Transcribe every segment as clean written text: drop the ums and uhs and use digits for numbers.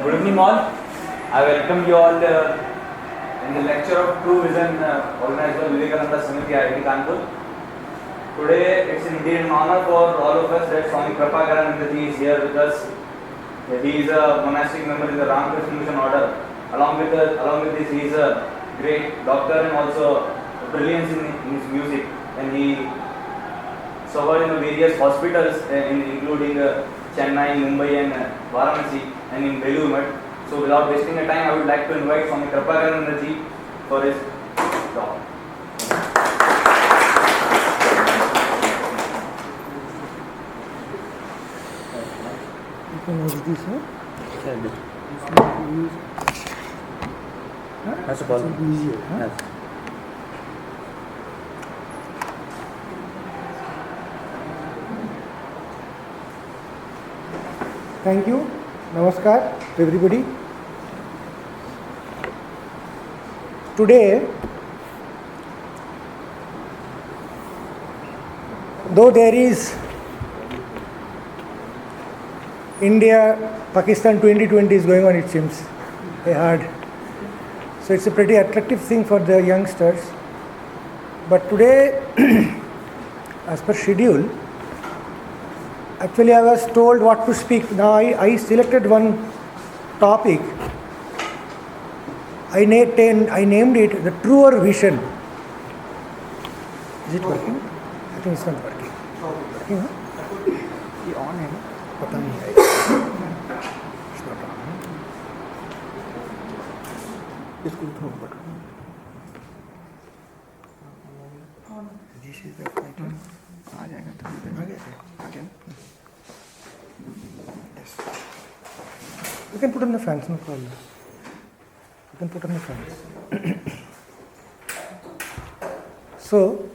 Good evening all. I welcome you all in the lecture of True Vision organized by Vivekananda Samiti IIT Kanpur. Today it's indeed an honor for all of us that Swami Kripakarananda is here with us. He is a monastic member in the Ramakrishna mission order. Along with this, he is a great doctor and also a brilliance in his music. And he served in various hospitals, including Chennai, Mumbai, and Varanasi, and in Belur. So, without wasting a time, I would like to invite Swami Kripakarananda for his talk. You can use this, huh? That's a problem. It will be easier, huh? Yes. Thank you. Namaskar to everybody. Today, though there is India-Pakistan 2020 is going on, it seems, I heard. So it's a pretty attractive thing for the youngsters. But today, as per schedule, actually I was told what to speak. Now I selected one topic. I named it the truer vision. Is it working? I think it's not working. Working, huh? ये on है ना? पता नहीं है. It's not on. इसको थोड़ा button. This is the title. आ जाएगा तो. आ गया. Yes. You can put on the fans, no problem. You can put on the fans. So,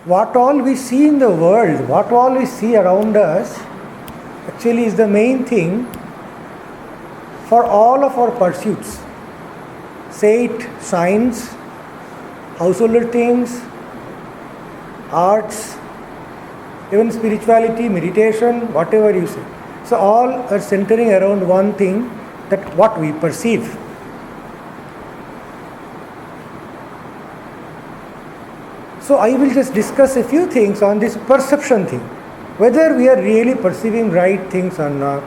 what all we see in the world, what all we see around us, actually is the main thing for all of our pursuits. Say it science, household things, arts, even spirituality, meditation, whatever you say. So all are centering around one thing, that what we perceive. So I will just discuss a few things on this perception thing, whether we are really perceiving right things or not.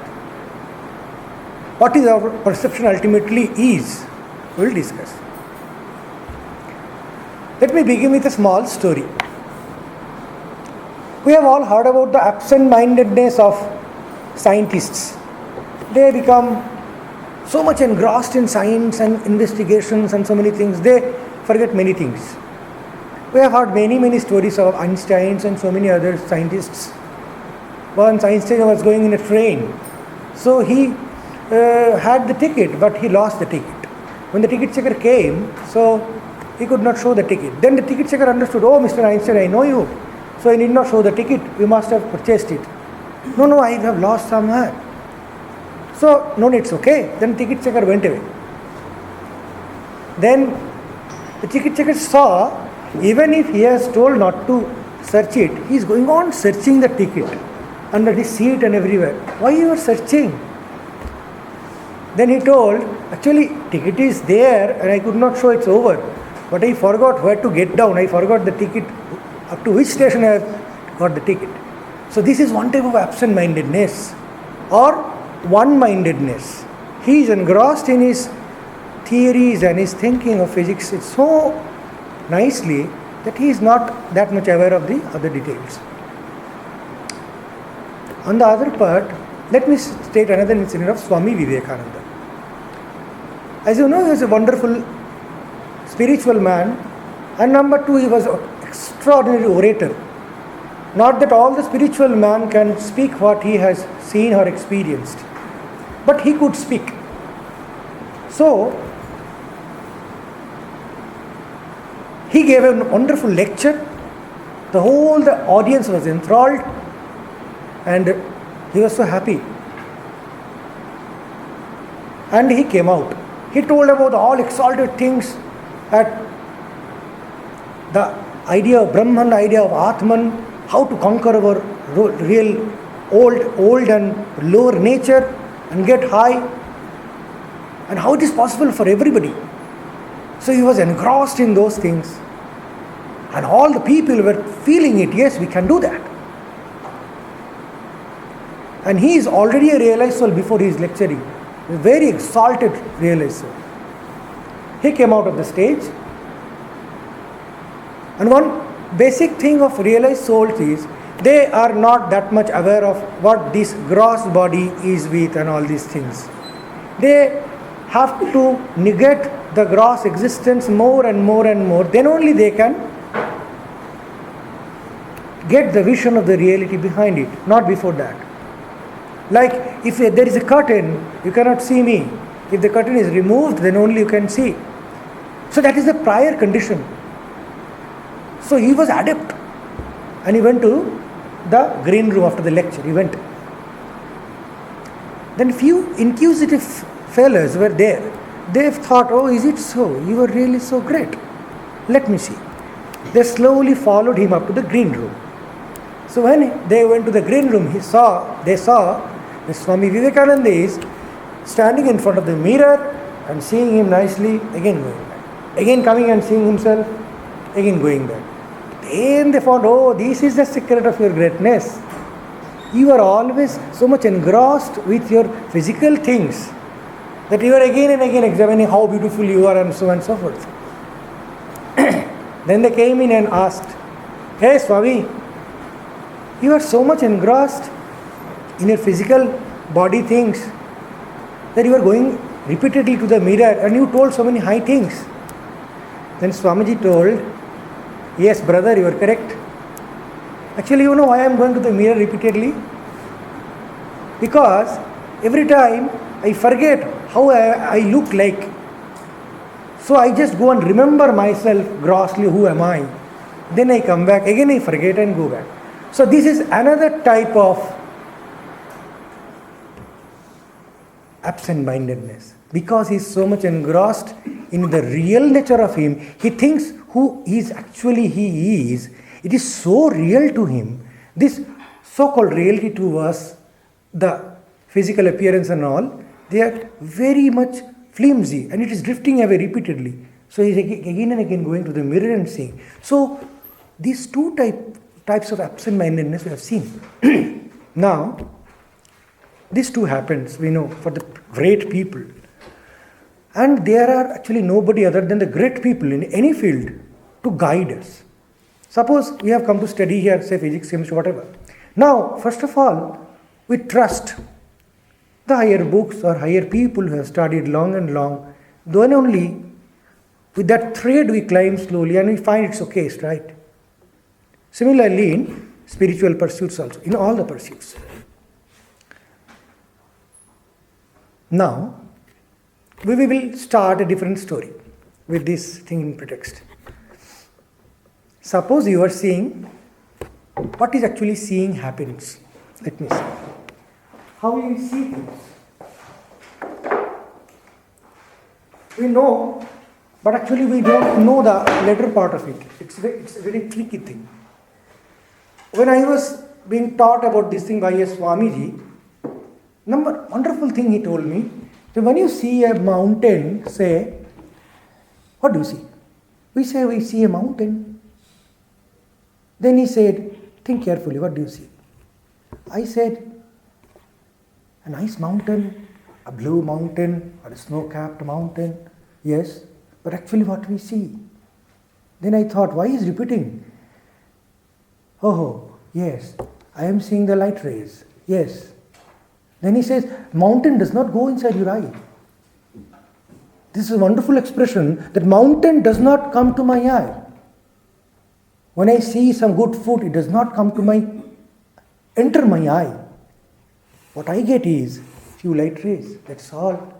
What is our perception ultimately is, we will discuss. Let me begin with a small story. We have all heard about the absent-mindedness of scientists. They become so much engrossed in science and investigations and so many things, they forget many things. We have heard many stories of Einstein and so many other scientists. Once Einstein was going in a train, so he had the ticket, but he lost the ticket. When the ticket checker came, so he could not show the ticket. Then the ticket checker understood, oh, Mr. Einstein, I know you. So I need not show the ticket, you must have purchased it. No, I have lost somewhere. So, no, it's okay. Then ticket checker went away. Then the ticket checker saw, even if he has told not to search it, he is going on searching the ticket under his seat and everywhere. Why you are searching? Then he told, actually ticket is there and I could not show, it's over. But I forgot where to get down. I forgot the ticket, up to which station I have got the ticket. So this is one type of absent-mindedness or one-mindedness. He is engrossed in his theories and his thinking of physics so nicely that he is not that much aware of the other details. On the other part, let me state another incident of Swami Vivekananda. As you know, he was a wonderful spiritual man, and number two, he was an extraordinary orator. Not that all the spiritual man can speak what he has seen or experienced, but he could speak. So, he gave a wonderful lecture. The audience was enthralled, and he was so happy. And he came out. He told about all exalted things, at the idea of Brahman, idea of Atman, how to conquer our real old and lower nature and get high, and how it is possible for everybody. So he was engrossed in those things, and all the people were feeling it. Yes, we can do that. And he is already a realized soul before he is lecturing, a very exalted realized soul. He came out of the stage, and one basic thing of realized souls is they are not that much aware of what this gross body is with and all these things. They have to negate the gross existence more and more and more. Then only they can get the vision of the reality behind it, not before that. Like if there is a curtain, you cannot see me. If the curtain is removed, then only you can see. So that is the prior condition. So he was adept, and he went to the green room after the lecture. He went. Then few inquisitive fellows were there. They thought, oh, is it so? You were really so great. Let me see. They slowly followed him up to the green room. So when they went to the green room, they saw that Swami Vivekananda is standing in front of the mirror and seeing him nicely, again going back. Again coming and seeing himself, again going back. Then they found, oh, this is the secret of your greatness. You are always so much engrossed with your physical things that you are again and again examining how beautiful you are and so on and so forth. Then they came in and asked, hey Swami, you are so much engrossed in your physical body things that you are going repeatedly to the mirror and you told so many high things. Then Swamiji told, yes brother, you are correct. Actually, you know why I am going to the mirror repeatedly? Because every time I forget how I look like. So I just go and remember myself grossly, who am I? Then I come back, again I forget and go back. So this is another type of absent-mindedness. Because he is so much engrossed in the real nature of him, he thinks who he is. It is so real to him. This so-called reality to us, the physical appearance and all, they are very much flimsy and it is drifting away repeatedly. So he is again and again going to the mirror and seeing. So these two types of absent-mindedness we have seen. Now, this too happens, we know, for the great people. And there are actually nobody other than the great people in any field to guide us. Suppose we have come to study here, say physics, chemistry, whatever. Now, first of all, we trust the higher books or higher people who have studied long and long. Then only with that thread we climb slowly and we find it's okay, right? Similarly in spiritual pursuits also, in all the pursuits. Now, we will start a different story with this thing in pretext. Suppose you are seeing, what is actually seeing happens? Let me see. How we see things. We know, but actually we don't know the latter part of it. It's a very tricky thing. When I was being taught about this thing by a Swamiji, wonderful thing he told me, so when you see a mountain, say, what do you see? We say we see a mountain. Then he said, think carefully, what do you see? I said, a nice mountain, a blue mountain, or a snow-capped mountain. Yes, but actually what we see. Then I thought, why is repeating? Oh, yes, I am seeing the light rays. Yes. Then he says, mountain does not go inside your eye. This is a wonderful expression that mountain does not come to my eye. When I see some good food, it does not enter my eye. What I get is few light rays, that's all.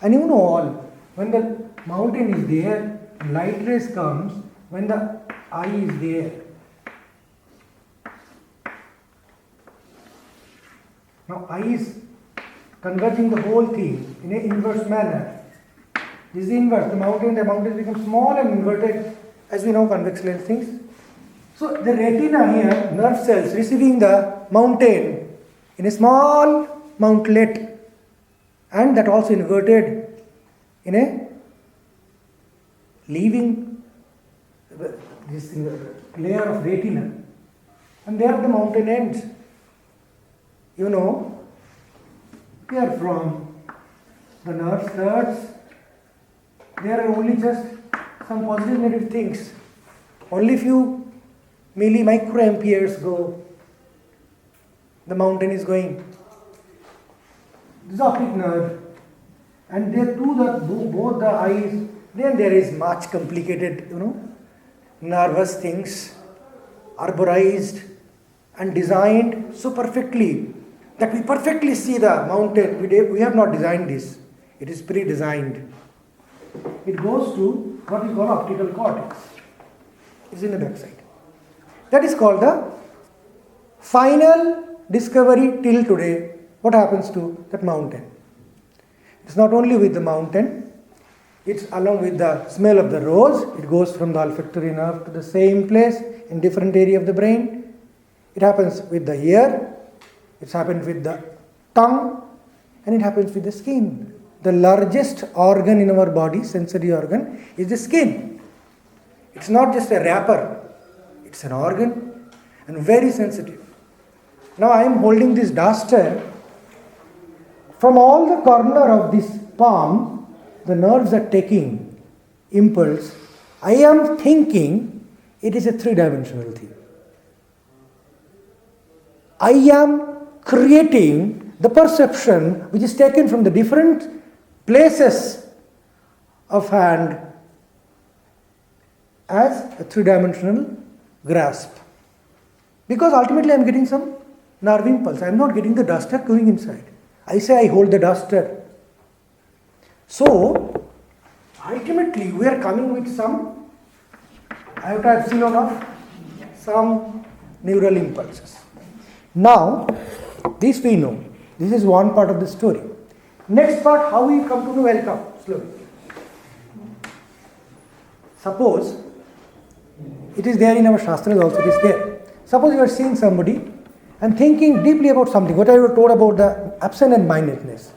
And you know all, when the mountain is there, light rays comes, when the eye is there. Now eye is converting the whole thing in an inverse manner. This is the inverse. The mountains become small and inverted, as we know, convex lens things. So the retina here, nerve cells receiving the mountain, in a small mountlet, and that also inverted in a leaving this layer of retina, and there the mountain ends. You know, here from the nerve starts, there are only just some positive negative things. Only few millimicroamperes go. The mountain is going. This is optic nerve, and there too both the eyes. Then there is much complicated, nervous things, arborized and designed so perfectly that we perfectly see the mountain. We have not designed this. It is pre-designed. It goes to what we call optical cortex. It's in the backside. That is called the final discovery till today. What happens to that mountain? It's not only with the mountain, it's along with the smell of the rose. It goes from the olfactory nerve to the same place in different area of the brain. It happens with the ear, it's happened with the tongue, and it happens with the skin. The largest organ in our body, sensory organ, is the skin. It's not just a wrapper, it's an organ and very sensitive. Now I am holding this duster. From all the corner of this palm, the nerves are taking impulse. I am thinking it is a three-dimensional thing. I am creating the perception which is taken from the different places of hand as a three-dimensional grasp. Because ultimately I am getting some nerve impulse. I am not getting the duster going inside. I say I hold the duster. So, ultimately we are coming with some iota epsilon of some neural impulses. Now, this we know. This is one part of the story. Next part, how we come to know welcome, slowly. Suppose, it is there in our Shastras also, it is there. Suppose you are seeing somebody and thinking deeply about something, what I was told about the absent-mindedness.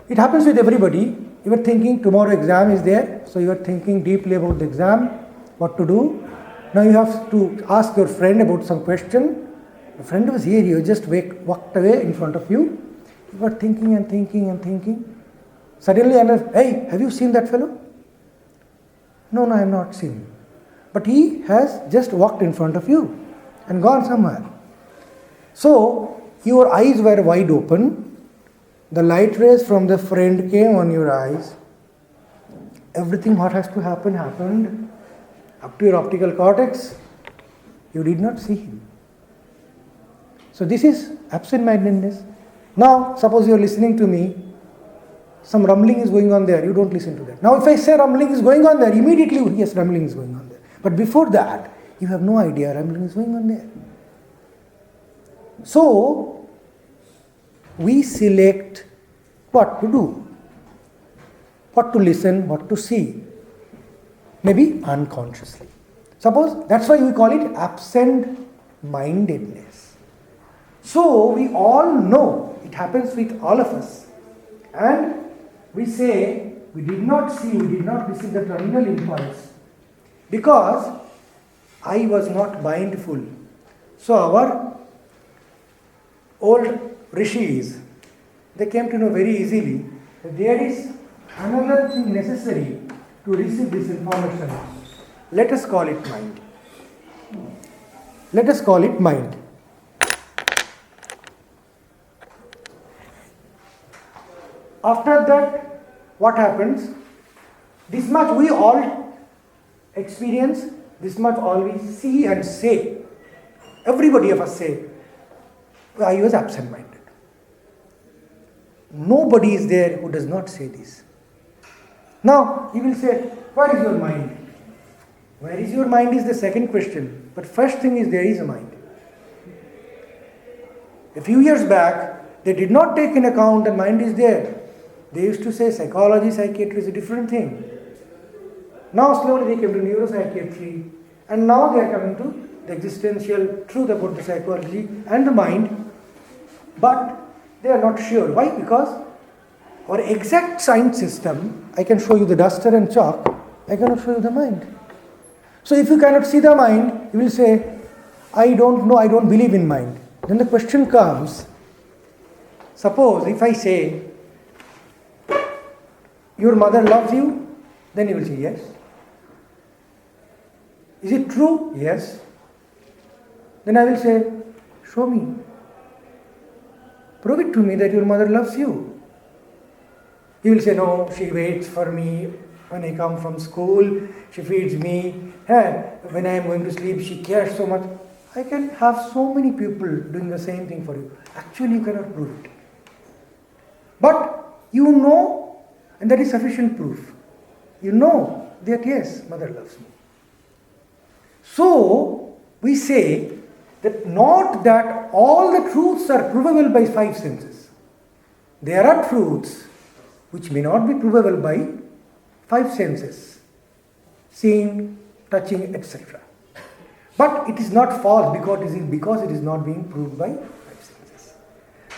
It happens with everybody. You are thinking tomorrow exam is there, so you are thinking deeply about the exam, what to do. Now you have to ask your friend about some question. The friend was here, you just walked away in front of you. You are thinking and thinking and thinking. Suddenly, hey, have you seen that fellow? No, I have not seen him. But he has just walked in front of you and gone somewhere. So, your eyes were wide open. The light rays from the friend came on your eyes. Everything what has to happen happened. Up to your optical cortex, you did not see him. So this is absent-mindedness. Now, suppose you are listening to me, some rumbling is going on there, you don't listen to that. Now, if I say rumbling is going on there, immediately, yes, rumbling is going on there. But before that, you have no idea rumbling is going on there. So, we select what to do, what to listen, what to see, maybe unconsciously. Suppose, that's why we call it absent-mindedness. So, we all know, it happens with all of us. And we say, we did not see, we did not receive the terminal impulse because I was not mindful. So, our old rishis, they came to know very easily that there is another thing necessary to receive this information. Let us call it mind. Let us call it mind. After that, what happens? This much we all experience, this much all we see and say. Everybody of us say, I was absent-minded. Nobody is there who does not say this. Now, you will say, where is your mind? Where is your mind is the second question. But first thing is, there is a mind. A few years back, they did not take in account that mind is there. They used to say psychology, psychiatry is a different thing. Now slowly they came to neuropsychiatry, and now they are coming to the existential truth about the psychology and the mind. but they are not sure. Why? Because our exact science system, I can show you the duster and chalk, I cannot show you the mind. So if you cannot see the mind, you will say, I don't know, I don't believe in mind. Then the question comes, suppose if I say, your mother loves you, then you will say yes. Is it true? Yes. Then I will say, show me. Prove it to me that your mother loves you. You will say, no, she waits for me when I come from school, she feeds me, when I am going to sleep, she cares so much. I can have so many people doing the same thing for you. Actually, you cannot prove it. But you know, and that is sufficient proof. You know that yes, mother loves me. So, we say that not that all the truths are provable by five senses. There are truths which may not be provable by five senses, seeing, touching, etc. But it is not false because it is not being proved by five senses.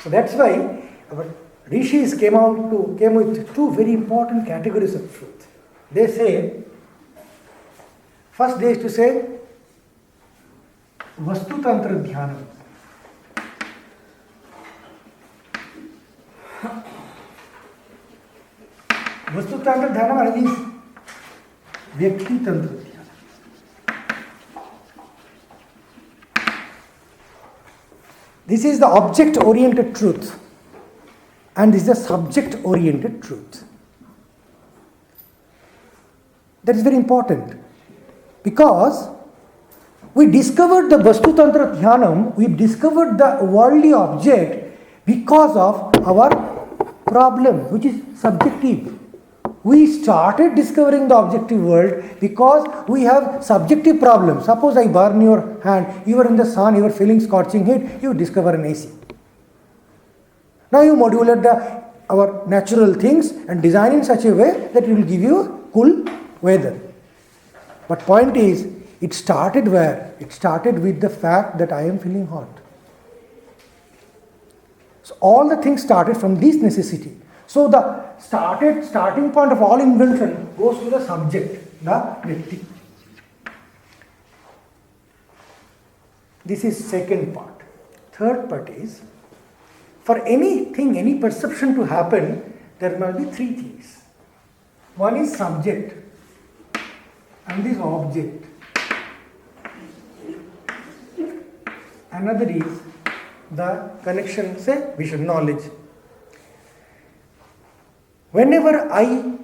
So that's why our rishis came with two very important categories of truth. They say, first they used to say, Vastu Tantra Dhyanam. Vastu Tantra Dhyanam is Vyakti Tantra Dhyanam. This is the object-oriented truth, and this is the subject-oriented truth. That is very important, because we discovered the Vastu Tantra Dhyanam, we discovered the worldly object because of our problem, which is subjective. We started discovering the objective world because we have subjective problems. Suppose I burn your hand, you are in the sun, you are feeling scorching heat, you discover an AC. Now you modulate our natural things and design in such a way that it will give you cool weather. But point is, it started where? It started with the fact that I am feeling hot. So all the things started from this necessity. So the starting point of all invention goes to the subject, the Vyakti. This is second part. Third part is, for anything, any perception to happen, there must be three things. One is subject, and this object. Another is the connection, say, vision, knowledge. Whenever I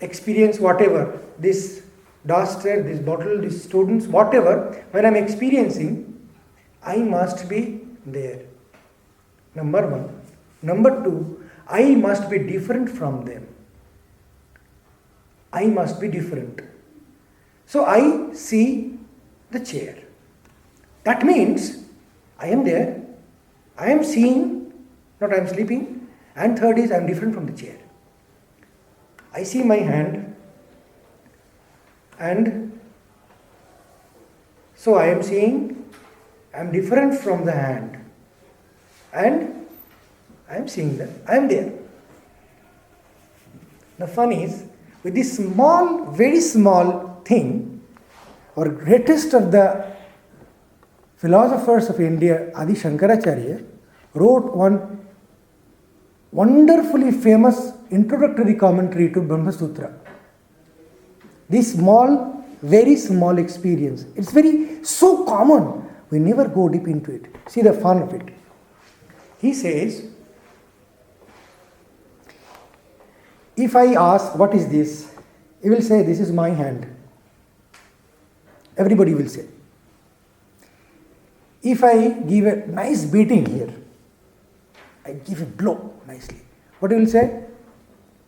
experience whatever, this duster, this bottle, these students, whatever, when I am experiencing, I must be there. Number one. Number two, I must be different from them. I must be different. So I see the chair. That means I am there, I am seeing, not I am sleeping, and third is I am different from the chair. I see my hand, and so I am seeing, I am different from the hand, and I am seeing that, I am there. The fun is, with this small, very small thing, our greatest of the philosophers of India, Adi Shankaracharya, wrote one wonderfully famous introductory commentary to Brahma Sutra. This small, very small experience, it's so common, we never go deep into it. See the fun of it. He says, if I ask, what is this? He will say, this is my hand. Everybody will say. If I give a nice beating here, I give a blow nicely, what he will say?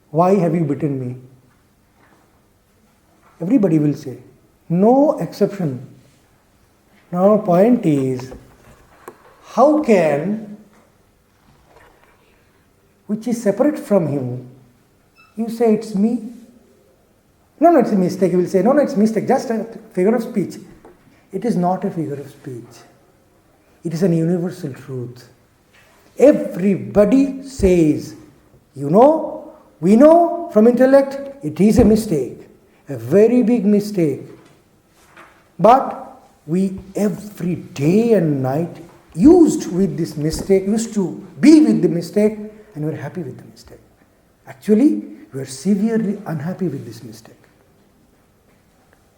Why have you beaten me? Everybody will say. No exception. Now, point is, how can, which is separate from him, you say it's me? No, it's a mistake. You will say, no, it's a mistake, just a figure of speech. It is not a figure of speech. It is an universal truth. Everybody says, we know from intellect it is a mistake, a very big mistake. But we every day and night used to be with the mistake, and we are happy with the mistake. Actually, we are severely unhappy with this mistake.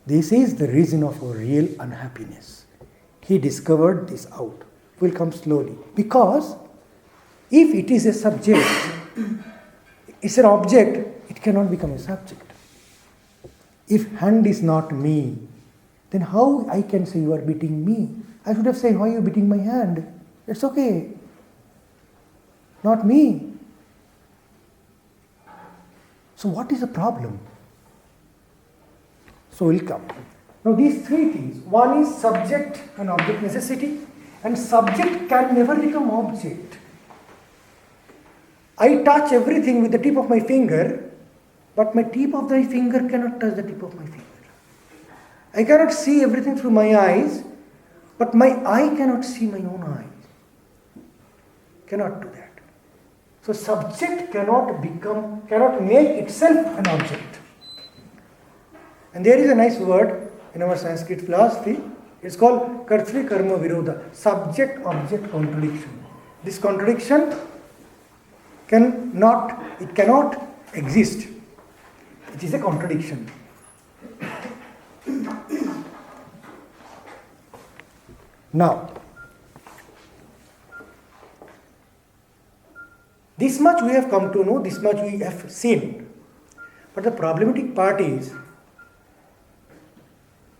This is the reason of our real unhappiness. He discovered this out. Will come slowly. Because if it is a subject, it's an object, it cannot become a subject. If hand is not me, then how I can say you are beating me? I should have said, why are you beating my hand? It's okay. Not me. So what is the problem? So we'll come. Now these three things. One is subject and object necessity. And subject can never become object. I touch everything with the tip of my finger, but my tip of my finger cannot touch the tip of my finger. I cannot see everything through my eyes, but my eye cannot see my own eyes. Cannot do that. So subject cannot make itself an object. And there is a nice word in our Sanskrit philosophy. It's called kartri karma virodha, subject-object contradiction. This contradiction cannot exist. It is a contradiction. Now, this much we have come to know, this much we have seen. But the problematic part is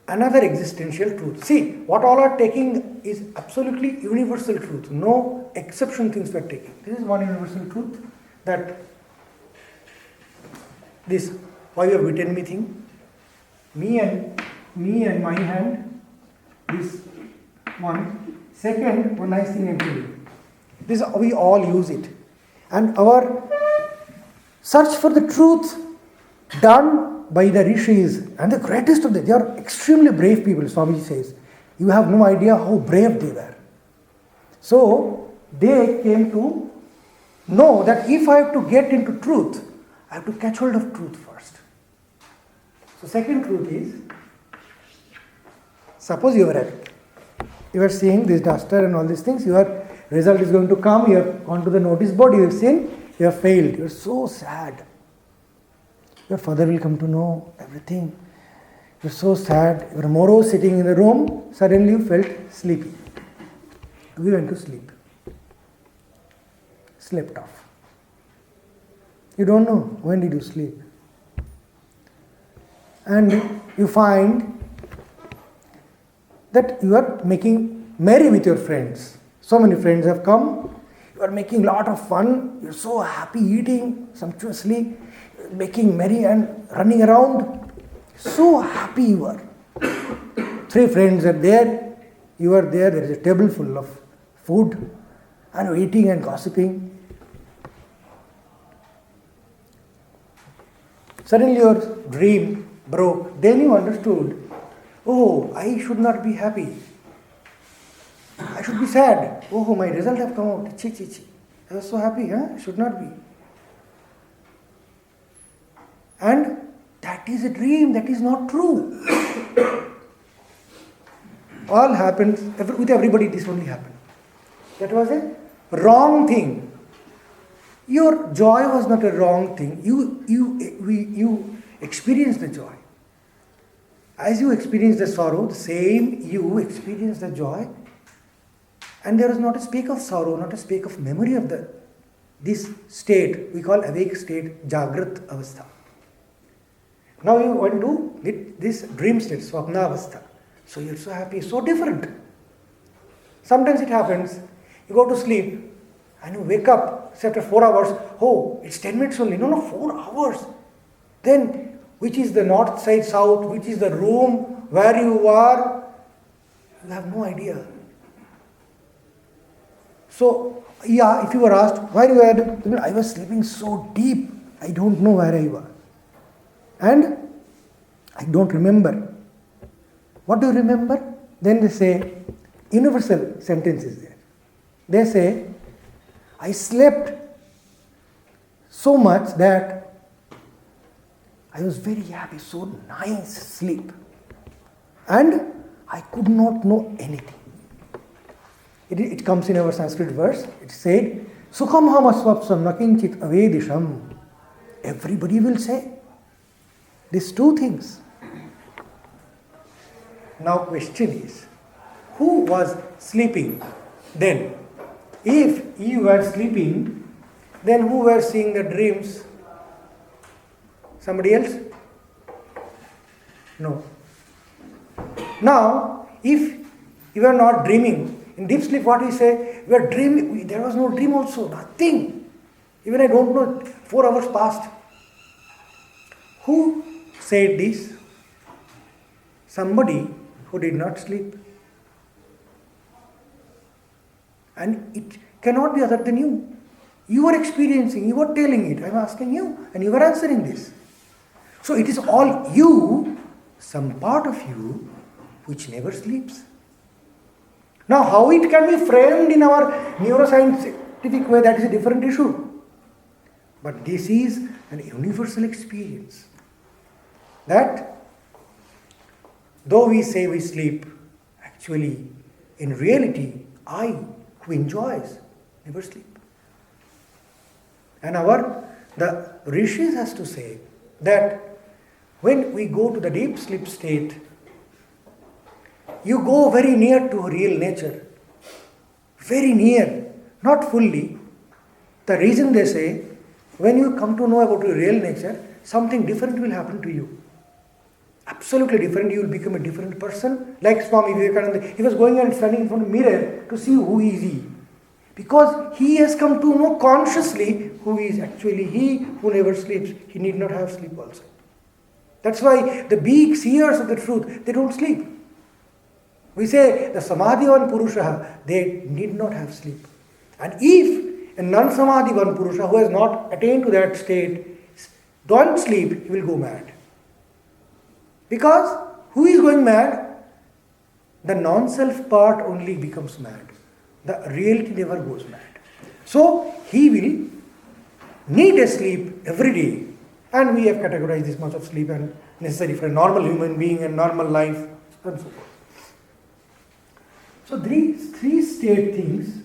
another existential truth. See, what all are taking is absolutely universal truth. No exception things we are taking. This is one universal truth, that this why you have beaten me thing, me and my hand, this one. Second, one nice thing actually. This we all use it. And our search for the truth done by the rishis, and the greatest of them, they are extremely brave people, Swamiji says. You have no idea how brave they were. So, they came to know that if I have to get into truth, I have to catch hold of truth first. So, second truth is, suppose you are seeing this duster and all these things, your result is going to come, you have gone to the notice board, you have seen, you have failed, you are so sad. Your father will come to know everything. You're so sad. Your Moro sitting in the room, suddenly you felt sleepy. You went to sleep. Slept off. You don't know when did you sleep. And you find that you are making merry with your friends. So many friends have come. You are making a lot of fun. You're so happy eating sumptuously, making merry and running around. So happy you are. 3 friends are there. You are there. There is a table full of food and you're eating and gossiping. Suddenly your dream broke. Then you understood, oh, I should not be happy. I should be sad. Oh, my result have come out. Chi. I was so happy, I should not be. And that is a dream, that is not true. All happens, with everybody this only happened. That was a wrong thing. Your joy was not a wrong thing. You experienced the joy. As you experience the sorrow, the same you experience the joy. And there is not a speck of sorrow, not a speck of memory of this state, we call awake state, Jagrat Avastha. Now you want to get this dream state, Swapna Avastha. So you're so happy, so different. Sometimes it happens, you go to sleep and you wake up, say after 4 hours, oh, it's 10 minutes only. No, 4 hours. Then, which is the north side, south, which is the room, where you are, you have no idea. So, yeah, if you were asked, why you were, I was sleeping so deep, I don't know where I was. And I don't remember. What do you remember? Then they say, universal sentence is there. They say, I slept so much that I was very happy, so nice sleep. And I could not know anything. It comes in our Sanskrit verse. It said, Sukham ham asvapsam nakinchit avedisham. Everybody will say these two things. Now question is, who was sleeping then? If you were sleeping, then who were seeing the dreams? Somebody else? No. Now, if you are not dreaming, in deep sleep what we say, we are dreaming, there was no dream also, nothing. Even I don't know, 4 hours passed. Who said this? Somebody who did not sleep. And it cannot be other than you. You are experiencing, you are telling it, I am asking you, and you are answering this. So it is all you, some part of you, which never sleeps. Now how it can be framed in our neuroscientific way, that is a different issue. But this is an universal experience. That though we say we sleep, actually, in reality, I, who enjoys, never sleep. And the rishis has to say that when we go to the deep sleep state, you go very near to real nature. Very near, not fully. The reason they say, when you come to know about your real nature, something different will happen to you. Absolutely different, you will become a different person. Like Swami Vivekananda, he was going and standing in front of a mirror to see who is he. Because he has come to know consciously who is actually he who never sleeps. He need not have sleep also. That's why the big seers of the truth, they don't sleep. We say the samadhivan purusha, they need not have sleep. And if a non-samadhivan purusha who has not attained to that state don't sleep, he will go mad. Because who is going mad? The non-self part only becomes mad. The reality never goes mad. So he will need a sleep every day. And we have categorized this much of sleep and necessary for a normal human being and normal life and so forth. So these three state things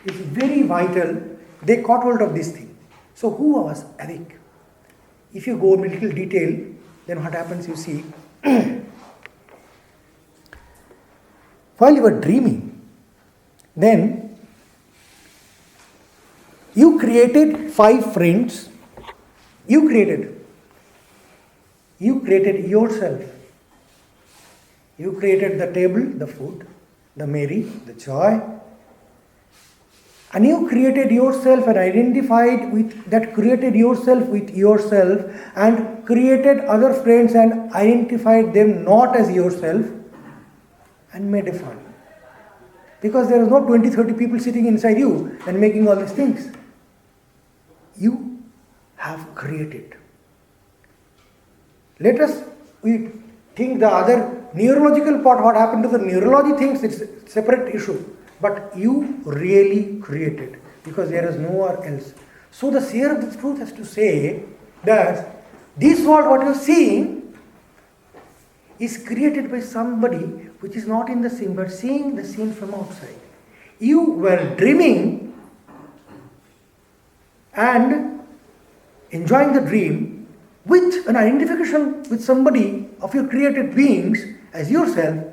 is very vital. They caught hold of this thing. So who was awake? If you go in little detail, then what happens you see, while you were dreaming, then you created 5 friends. You created yourself. You created the table, the food, the merry, the joy. And you created yourself and identified with that, created yourself with yourself and created other friends and identified them not as yourself and made a fun. Because there is no 20-30 people sitting inside you and making all these things. You have created. Let us we think the other neurological part, what happened to the neurology things, it's a separate issue. But you really created, because there is nowhere else. So the seer of the truth has to say that this world, what you are seeing, is created by somebody which is not in the scene, but seeing the scene from outside. You were dreaming and enjoying the dream with an identification with somebody of your created beings as yourself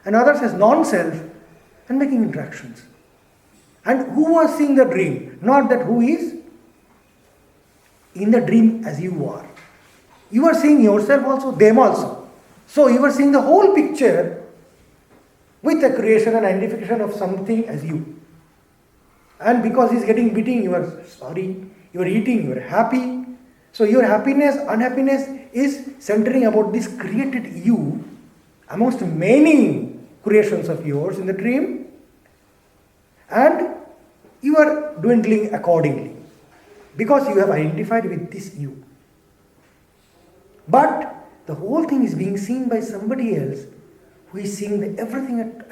and others as non-self, and making interactions. And who was seeing the dream? Not that who is in the dream as you are. You are seeing yourself also, them also. So you are seeing the whole picture with the creation and identification of something as you. And because he's getting beating, you are sorry. You are eating, you are happy. So your happiness, unhappiness is centering about this created you amongst many creations of yours in the dream, and you are dwindling accordingly because you have identified with this you. But the whole thing is being seen by somebody else who is seeing everything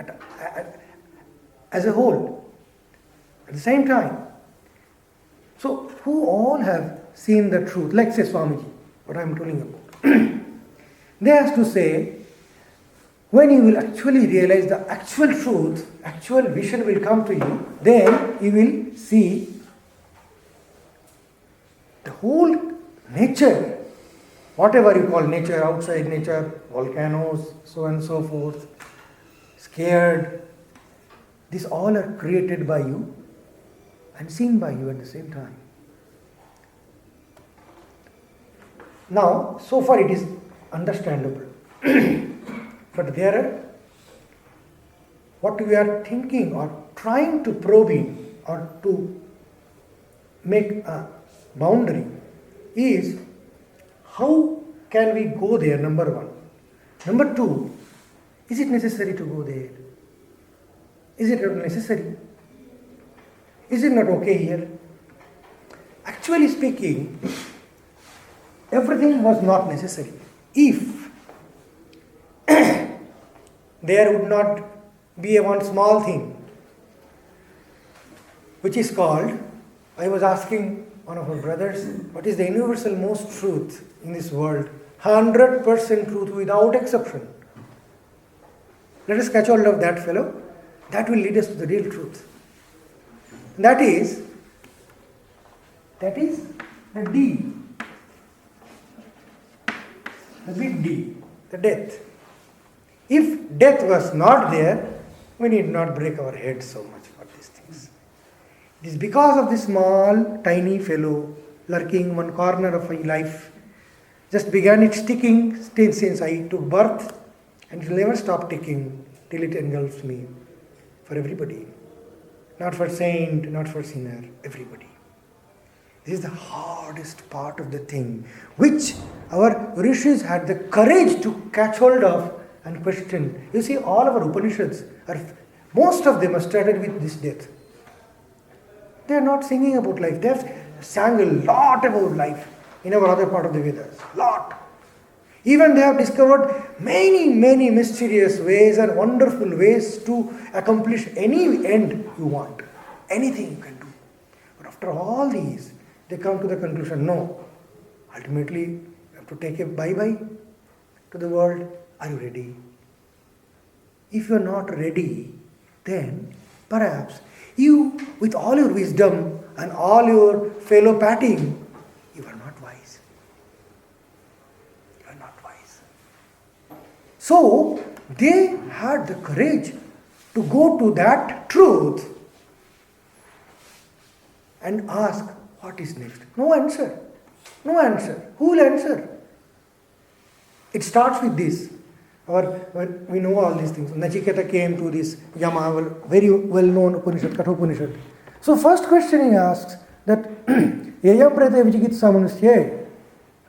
as a whole. At the same time, So, who all have seen the truth, like say Swamiji, what I am telling about. They have to say, when you will actually realize the actual truth, actual vision will come to you, then you will see the whole nature, whatever you call nature, outside nature, volcanoes, so and so forth, scared, these all are created by you and seen by you at the same time. Now, so far it is understandable. But there are, what we are thinking or trying to probe in or to make a boundary is, how can we go there, number one. Number two, is it necessary to go there? Is it not necessary? Is it not okay here? Actually speaking, everything was not necessary. If there would not be a one small thing, which is called, I was asking one of our brothers, what is the universal most truth in this world? 100% truth without exception. Let us catch hold of that fellow. That will lead us to the real truth. That is the D. The big D, the death. If death was not there, we need not break our heads so much for these things. It is because of this small, tiny fellow lurking in one corner of my life, just began its ticking since I took birth, and it will never stop ticking till it engulfs me. For everybody. Not for saint, not for sinner, everybody. This is the hardest part of the thing, which our rishis had the courage to catch hold of and question. You see, all our Upanishads, most of them are started with this death. They are not singing about life. They have sang a lot about life in our other part of the Vedas. Lot. Even they have discovered many, many mysterious ways and wonderful ways to accomplish any end you want. Anything you can do. But after all these, they come to the conclusion, no. Ultimately, you have to take a bye-bye to the world. Are you ready? If you are not ready, then perhaps you, with all your wisdom and all your fellow patting, you are not wise. You are not wise. So, they had the courage to go to that truth and ask, what is next? No answer. No answer. Who will answer? It starts with this. When we know all these things. Nachiketa came to this Yama, very well-known Upanishad, Kathopanishad. So first question he asks that Yayam prete vichikitsa manusye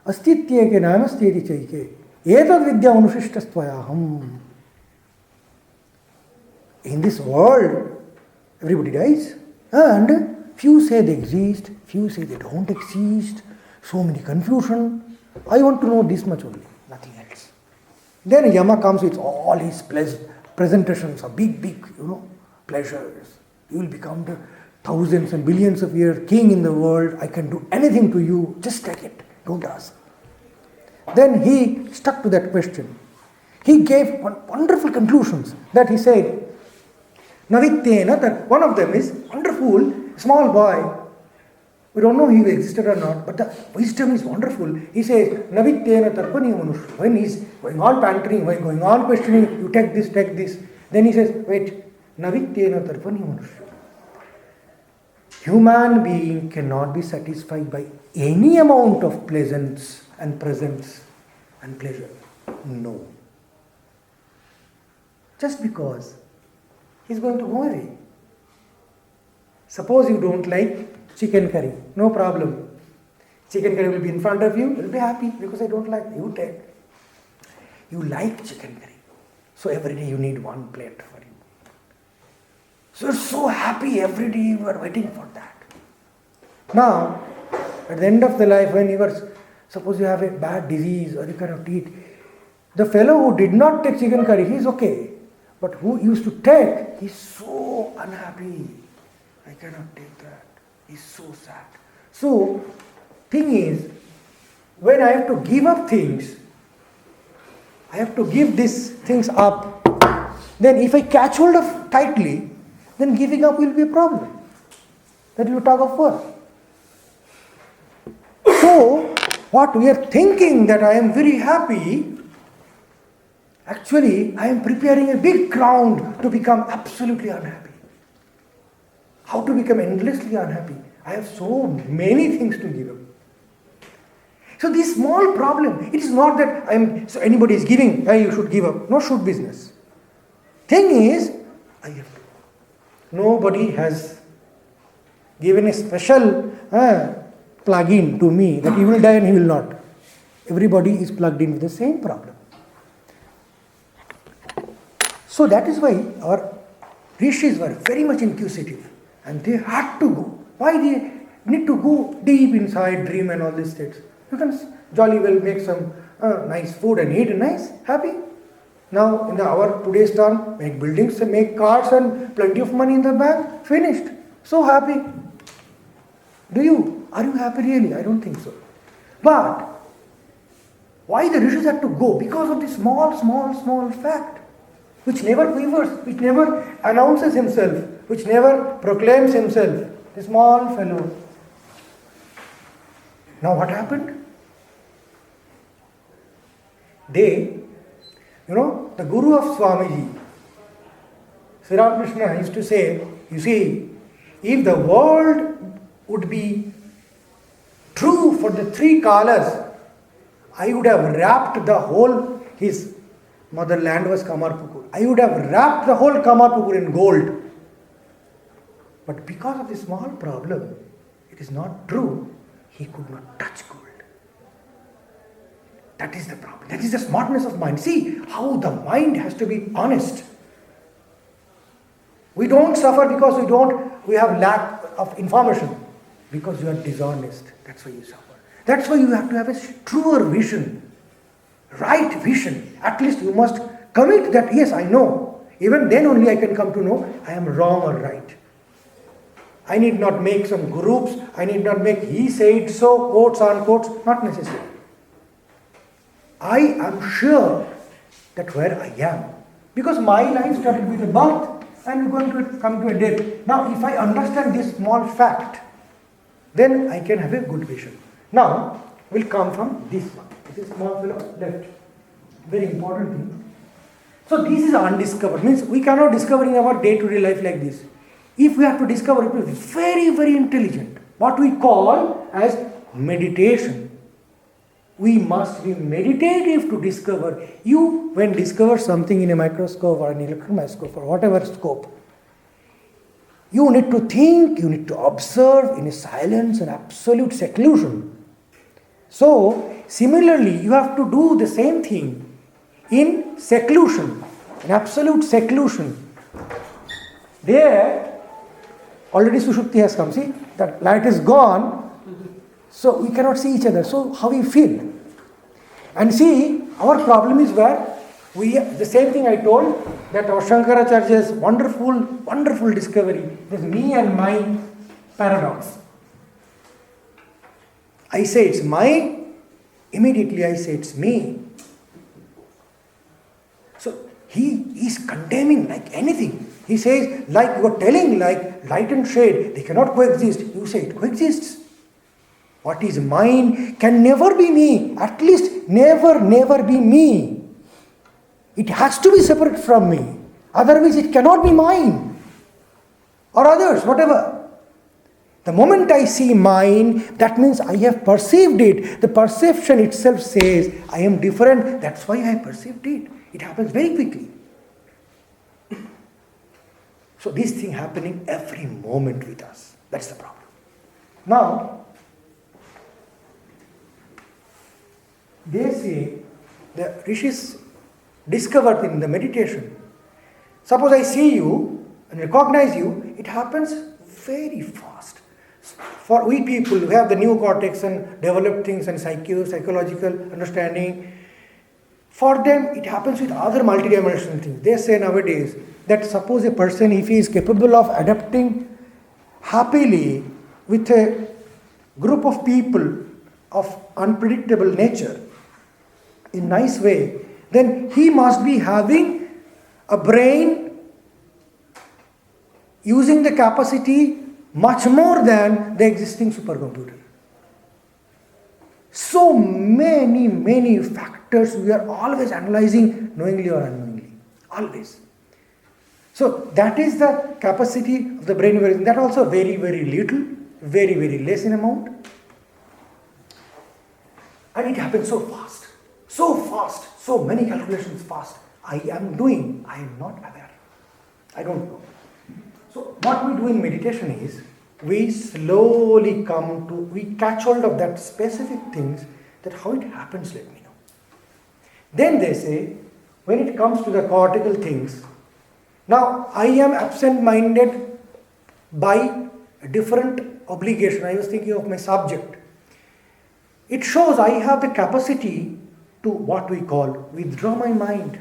astitye ke namastyeti chaike etad vidya anushishtastvayaham. In this world, everybody dies, and few say they exist, few say they don't exist, so many confusion. I want to know this much only, nothing else. Then Yama comes with all his presentations of big, pleasures. You will become the thousands and billions of years king in the world. I can do anything to you. Just take it. Don't ask. Then he stuck to that question. He gave wonderful conclusions that he said, Navityena, that one of them is wonderful, small boy. We don't know if he existed or not, but the wisdom is wonderful. He says, Navityena tarpani manusha. When he's going on pantering, when going on questioning, you take this. Then he says, wait, Navityena tarpani manusha. Human being cannot be satisfied by any amount of pleasance and presence and pleasure. No. Just because he's going to go away. Suppose you don't like chicken curry, no problem. Chicken curry will be in front of you, you'll be happy because I don't like it. You take. You like chicken curry. So every day you need one plate for you. So you're so happy every day you are waiting for that. Now, at the end of the life, when you are, suppose you have a bad disease or you cannot eat, the fellow who did not take chicken curry, he is okay. But who used to take, he is so unhappy. I cannot take that. He is so sad. So, thing is, when I have to give up things, I have to give these things up, then if I catch hold of tightly, then giving up will be a problem. That will be tug of war. So, what we are thinking that I am very happy, actually I am preparing a big ground to become absolutely unhappy. How to become endlessly unhappy? I have so many things to give up. So this small problem, it is not that so anybody is giving, hey, you should give up. No should business. Thing is, I have to. Nobody has given a special plug-in to me that he will die and he will not. Everybody is plugged in with the same problem. So that is why our rishis were very much inquisitive and they had to go. Why they need to go deep inside, dream and all these things? You can jolly well make some nice food and eat and nice, happy. Now in our today's turn, make buildings, make cars and plenty of money in the bank, finished. So happy. Do you? Are you happy really? I don't think so. But why the rishis had to go? Because of this small fact, which never quivers, which never announces himself, which never proclaims himself. The small fellow. Now what happened? The Guru of Swamiji, Sri Ramakrishna used to say, you see, if the world would be true for the three kalas, I would have wrapped the whole, his motherland was Kamarpukur. I would have wrapped the whole Kamarpukur in gold. But because of this small problem, it is not true, he could not touch gold. That is the problem. That is the smartness of mind. See how the mind has to be honest. We don't suffer because we have lack of information. Because you are dishonest. That's why you suffer. That's why you have to have a truer vision. Right vision. At least you must commit that, yes, I know. Even then only I can come to know I am wrong or right. I need not make some groups. I need not make he said so, quotes on quotes. Not necessary. I am sure that where I am. Because my life started with a birth and going to come to a death. Now if I understand this small fact, then I can have a good vision. Now we'll come from this one. This small fellow left. Very important thing. So this is undiscovered. Means we cannot discover in our day-to-day life like this. If we have to discover it, will be very, very intelligent. What we call as meditation. We must be meditative to discover. You, when discover something in a microscope or an electron microscope or whatever scope, you need to think, you need to observe in a silence and absolute seclusion. So, similarly, you have to do the same thing in seclusion, in absolute seclusion. There, already Sushupti has come. See, that light is gone. So we cannot see each other. So how we feel? And see, our problem is where the same thing I told, that our Shankaracharya's wonderful discovery is me and my paradox. I say it's my, immediately I say it's me. So he is condemning like anything. He says, like you are telling, like light and shade, they cannot coexist. You say it coexists. What is mine can never be me. At least never be me. It has to be separate from me. Otherwise it cannot be mine. Or others, whatever. The moment I see mine, that means I have perceived it. The perception itself says, I am different. That's why I perceived it. It happens very quickly. So this thing happening every moment with us. That's the problem. Now, they say, the rishis discovered in the meditation, suppose I see you and recognize you, it happens very fast. For we people who have the neocortex and developed things and psychological understanding, for them it happens with other multidimensional things. They say nowadays that suppose a person, if he is capable of adapting happily with a group of people of unpredictable nature in nice way, then he must be having a brain using the capacity much more than the existing supercomputer. So many factors we are always analyzing, knowingly or unknowingly. Always. So that is the capacity of the brain. That also very little, very less in amount. And it happens so fast. So many calculations fast. I am not aware. I don't know. So what we do in meditation is, we slowly we catch hold of that specific things, that how it happens, let me know. Then they say, when it comes to the cortical things, now I am absent-minded by a different obligation. I was thinking of my subject. It shows I have the capacity to what we call withdraw my mind.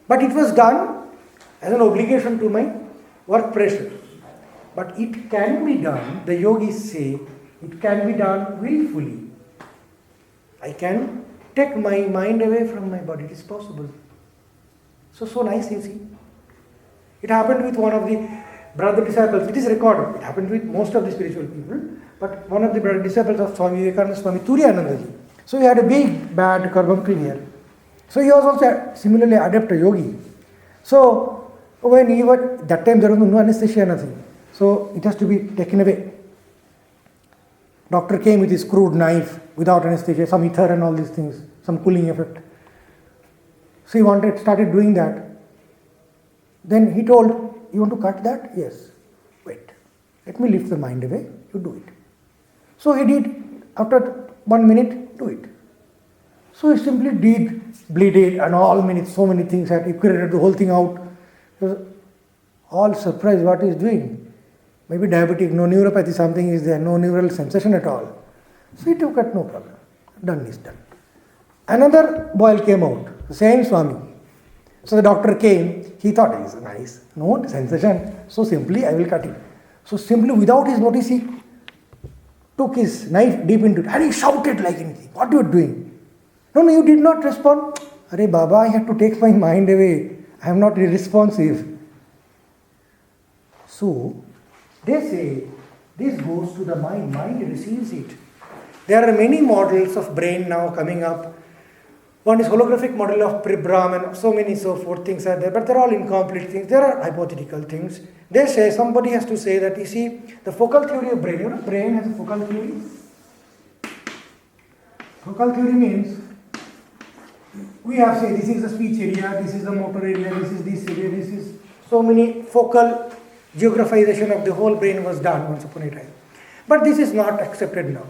But it was done as an obligation to my work pressure. But it can be done, the yogis say, it can be done willfully. I can take my mind away from my body. It is possible. So nice, you see. It happened with one of the brother disciples. It is recorded. It happened with most of the spiritual people. But one of the brother disciples of Swami Vivekananda, Swami Turiyanandaji. So he had a big, bad carbuncle here. So he was also similarly adept a yogi. So when he was, that time there was no anesthesia, nothing. So it has to be taken away. Doctor came with his crude knife without anesthesia, some ether and all these things, some cooling effect. So he started doing that. Then he told, you want to cut that? Yes. Wait. Let me lift the mind away. You do it. So he did. After 1 minute, do it. So he simply did, bleeded and so many things. He created the whole thing out. He was all surprised what he is doing. Maybe diabetic, no neuropathy, something is there, no neural sensation at all. So he took it, no problem. Done is done. Another boil came out, the same Swami. So the doctor came, he thought it is nice, no sensation. So simply I will cut it. So simply without his notice, he took his knife deep into it and he shouted like anything. What are you doing? No, you did not respond. Arey Baba, I have to take my mind away. I am not responsive. So they say, this goes to the mind. Mind receives it. There are many models of brain now coming up. One is holographic model of Brahman and so many so forth things are there, but they're all incomplete things. There are hypothetical things. They say, somebody has to say that, you see, the focal theory of brain, brain has a focal theory. Focal theory means, we have say, this is the speech area, this is the motor area, this is this area, this is so many focal geographization of the whole brain was done once upon a time. But this is not accepted now.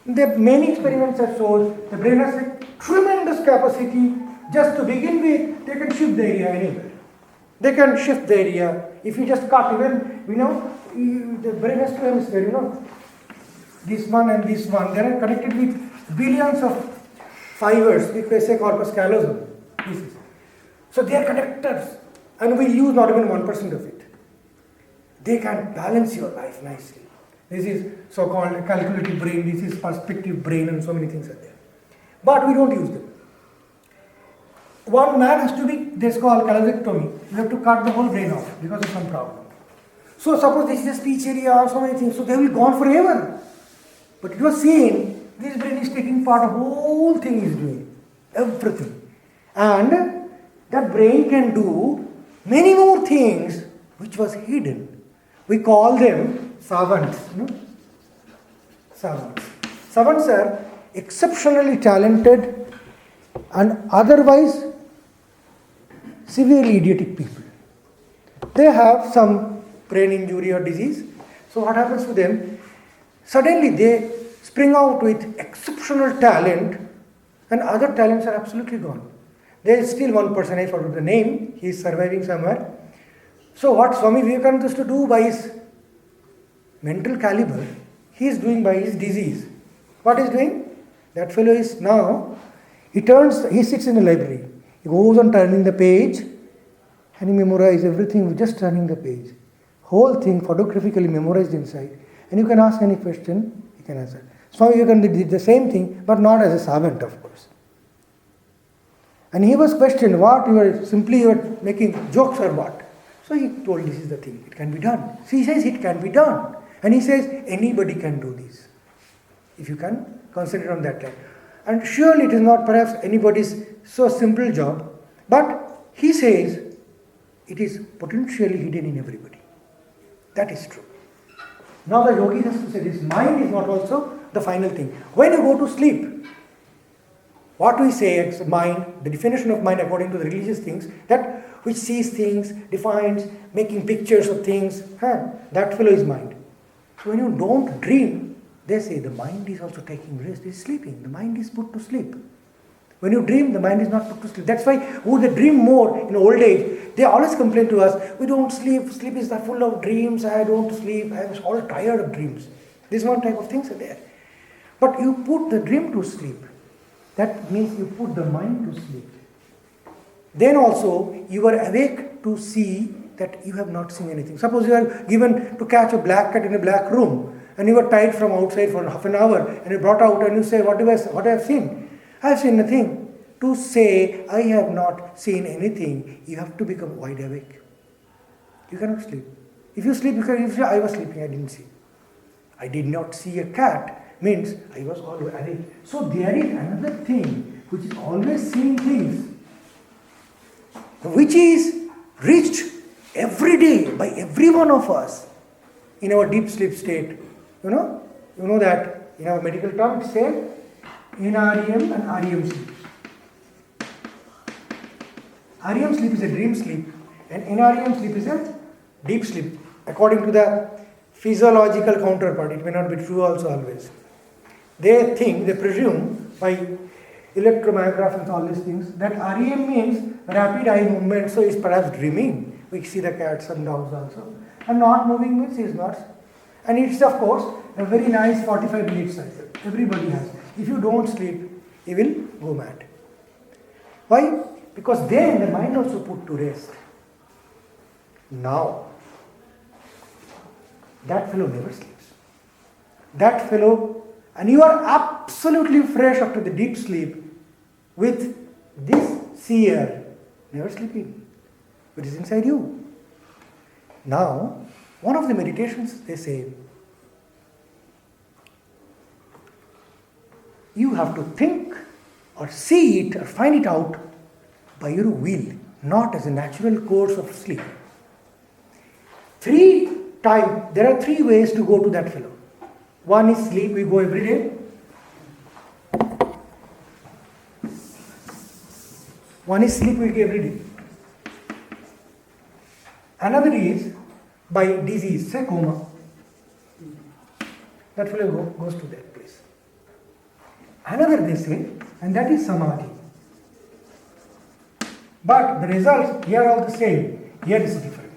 Many experiments have shown the brain has a tremendous capacity. Just to begin with, they can shift the area anywhere. They can shift the area. If you just cut, even, the brain has two hemispheres, this one and this one. They are connected with billions of fibers, we say corpus callosum. So they are connectors. And we use not even 1% of it. They can balance your life nicely. This is so-called calculative brain, this is perspective brain, and so many things are there. But we don't use them. One man has to be, this is called calosectomy. You have to cut the whole brain off because of some problem. So suppose this is a speech area or so many things, so they will be gone forever. But it was seen, this brain is taking part of whole thing is doing, everything. And that brain can do many more things which was hidden. We call them savants. Savants. Savants are exceptionally talented and otherwise severely idiotic people. They have some brain injury or disease. So what happens to them? Suddenly they spring out with exceptional talent and other talents are absolutely gone. There is still one person, I forgot the name, he is surviving somewhere. So what Swami Vivekananda used to do by his mental caliber, he is doing by his disease. What is doing? That fellow is now, he sits in the library. He goes on turning the page and he memorizes everything with just turning the page. Whole thing photographically memorized inside. And you can ask any question, he can answer. Swami Vivekananda did the same thing, but not as a servant, of course. And he was questioned, what you were making jokes or what? So he told, this is the thing, it can be done. So he says it can be done. And he says anybody can do this, if you can concentrate on that time. And surely it is not perhaps anybody's so simple job, but he says it is potentially hidden in everybody. That is true. Now the yogi has to say this, mind is not also the final thing. When you go to sleep, what we say as mind, the definition of mind according to the religious things, that which sees things, defines, making pictures of things, that fellow is mind. So when you don't dream, they say the mind is also taking rest, is sleeping. The mind is put to sleep. When you dream, the mind is not put to sleep. That's why who they dream more in old age, they always complain to us, we don't sleep, sleep is full of dreams, I don't sleep, I was all tired of dreams. This one type of things are there. But you put the dream to sleep. That means you put the mind to sleep. Then also you are awake to see that you have not seen anything. Suppose you are given to catch a black cat in a black room and you were tied from outside for half an hour and you brought out and you say, what I have seen? I have seen nothing. To say, I have not seen anything, you have to become wide awake. You cannot sleep. If you sleep, you can say, I was sleeping, I didn't see. I did not see a cat means I was always awake. So there is another thing which is always seeing things, which is reached every day by every one of us in our deep sleep state. You know that in our medical term it says NREM and REM sleep. REM sleep is a dream sleep and NREM sleep is a deep sleep according to the physiological counterpart. It may not be true also always. They presume by electromyograph and all these things that REM means rapid eye movement, so is perhaps dreaming. We see the cats and dogs also. And not moving means he is not. And it's of course a very nice 45-minute cycle. Everybody has. If you don't sleep, you will go mad. Why? Because then the mind also put to rest. Now, that fellow never sleeps. That fellow, and you are absolutely fresh after the deep sleep with this seer never sleeping, which is inside you. Now, one of the meditations they say, you have to think or see it or find it out by your will, not as a natural course of sleep. There are three ways to go to that fellow. One is sleep, we go every day. One is sleep, we go every day. Another is by disease, say coma. That fellow goes to that place. Another they say, and that is samadhi. But the results here are the same. Here is different.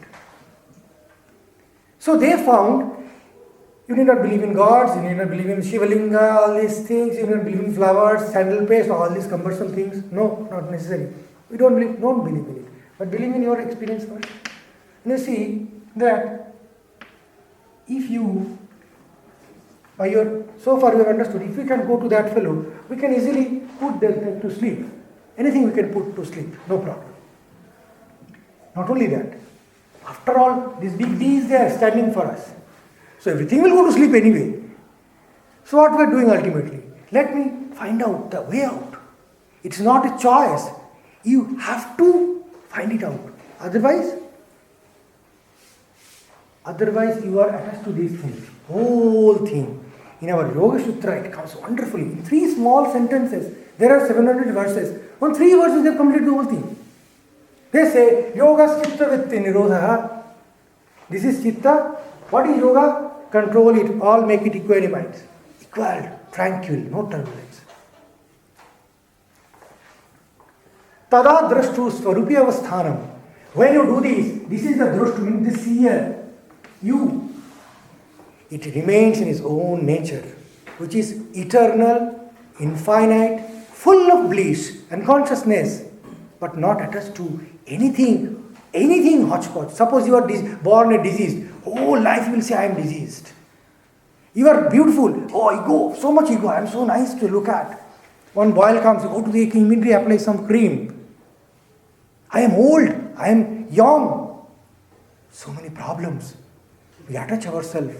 So they found, you need not believe in gods, you need not believe in Shivalinga, all these things, you need not believe in flowers, sandal paste, all these cumbersome things. No, not necessary. We don't believe in it. But believe in your experience first. And you see that if you, so far we have understood, if we can go to that fellow, we can easily put them to sleep. Anything we can put to sleep, no problem. Not only that, after all, this big D is there standing for us. So everything will go to sleep anyway. So what we are doing ultimately? Let me find out the way out. It's not a choice. You have to find it out. Otherwise you are attached to these things. Whole thing. In our Yoga Sutra, it comes wonderfully. In 3 small sentences, there are 700 verses. On 3 verses, they have completed the whole thing. They say, Yoga Chitta Vitti Nirodha. This is Chitta. What is Yoga? Control it, all make it equanimous. Equal, tranquil, no turbulence. Tada drashtu swarupi avasthanam. When you do this is the drashtu, means the seer. It remains in his own nature, which is eternal, infinite, full of bliss and consciousness, but not attached to anything hodgepodge. Suppose you are born a diseased, whole life you will say I am diseased. You are beautiful. Oh, ego, so much ego. I am so nice to look at. One boil comes, you go to the immediately apply some cream. I am old. I am young. So many problems. We attach ourselves.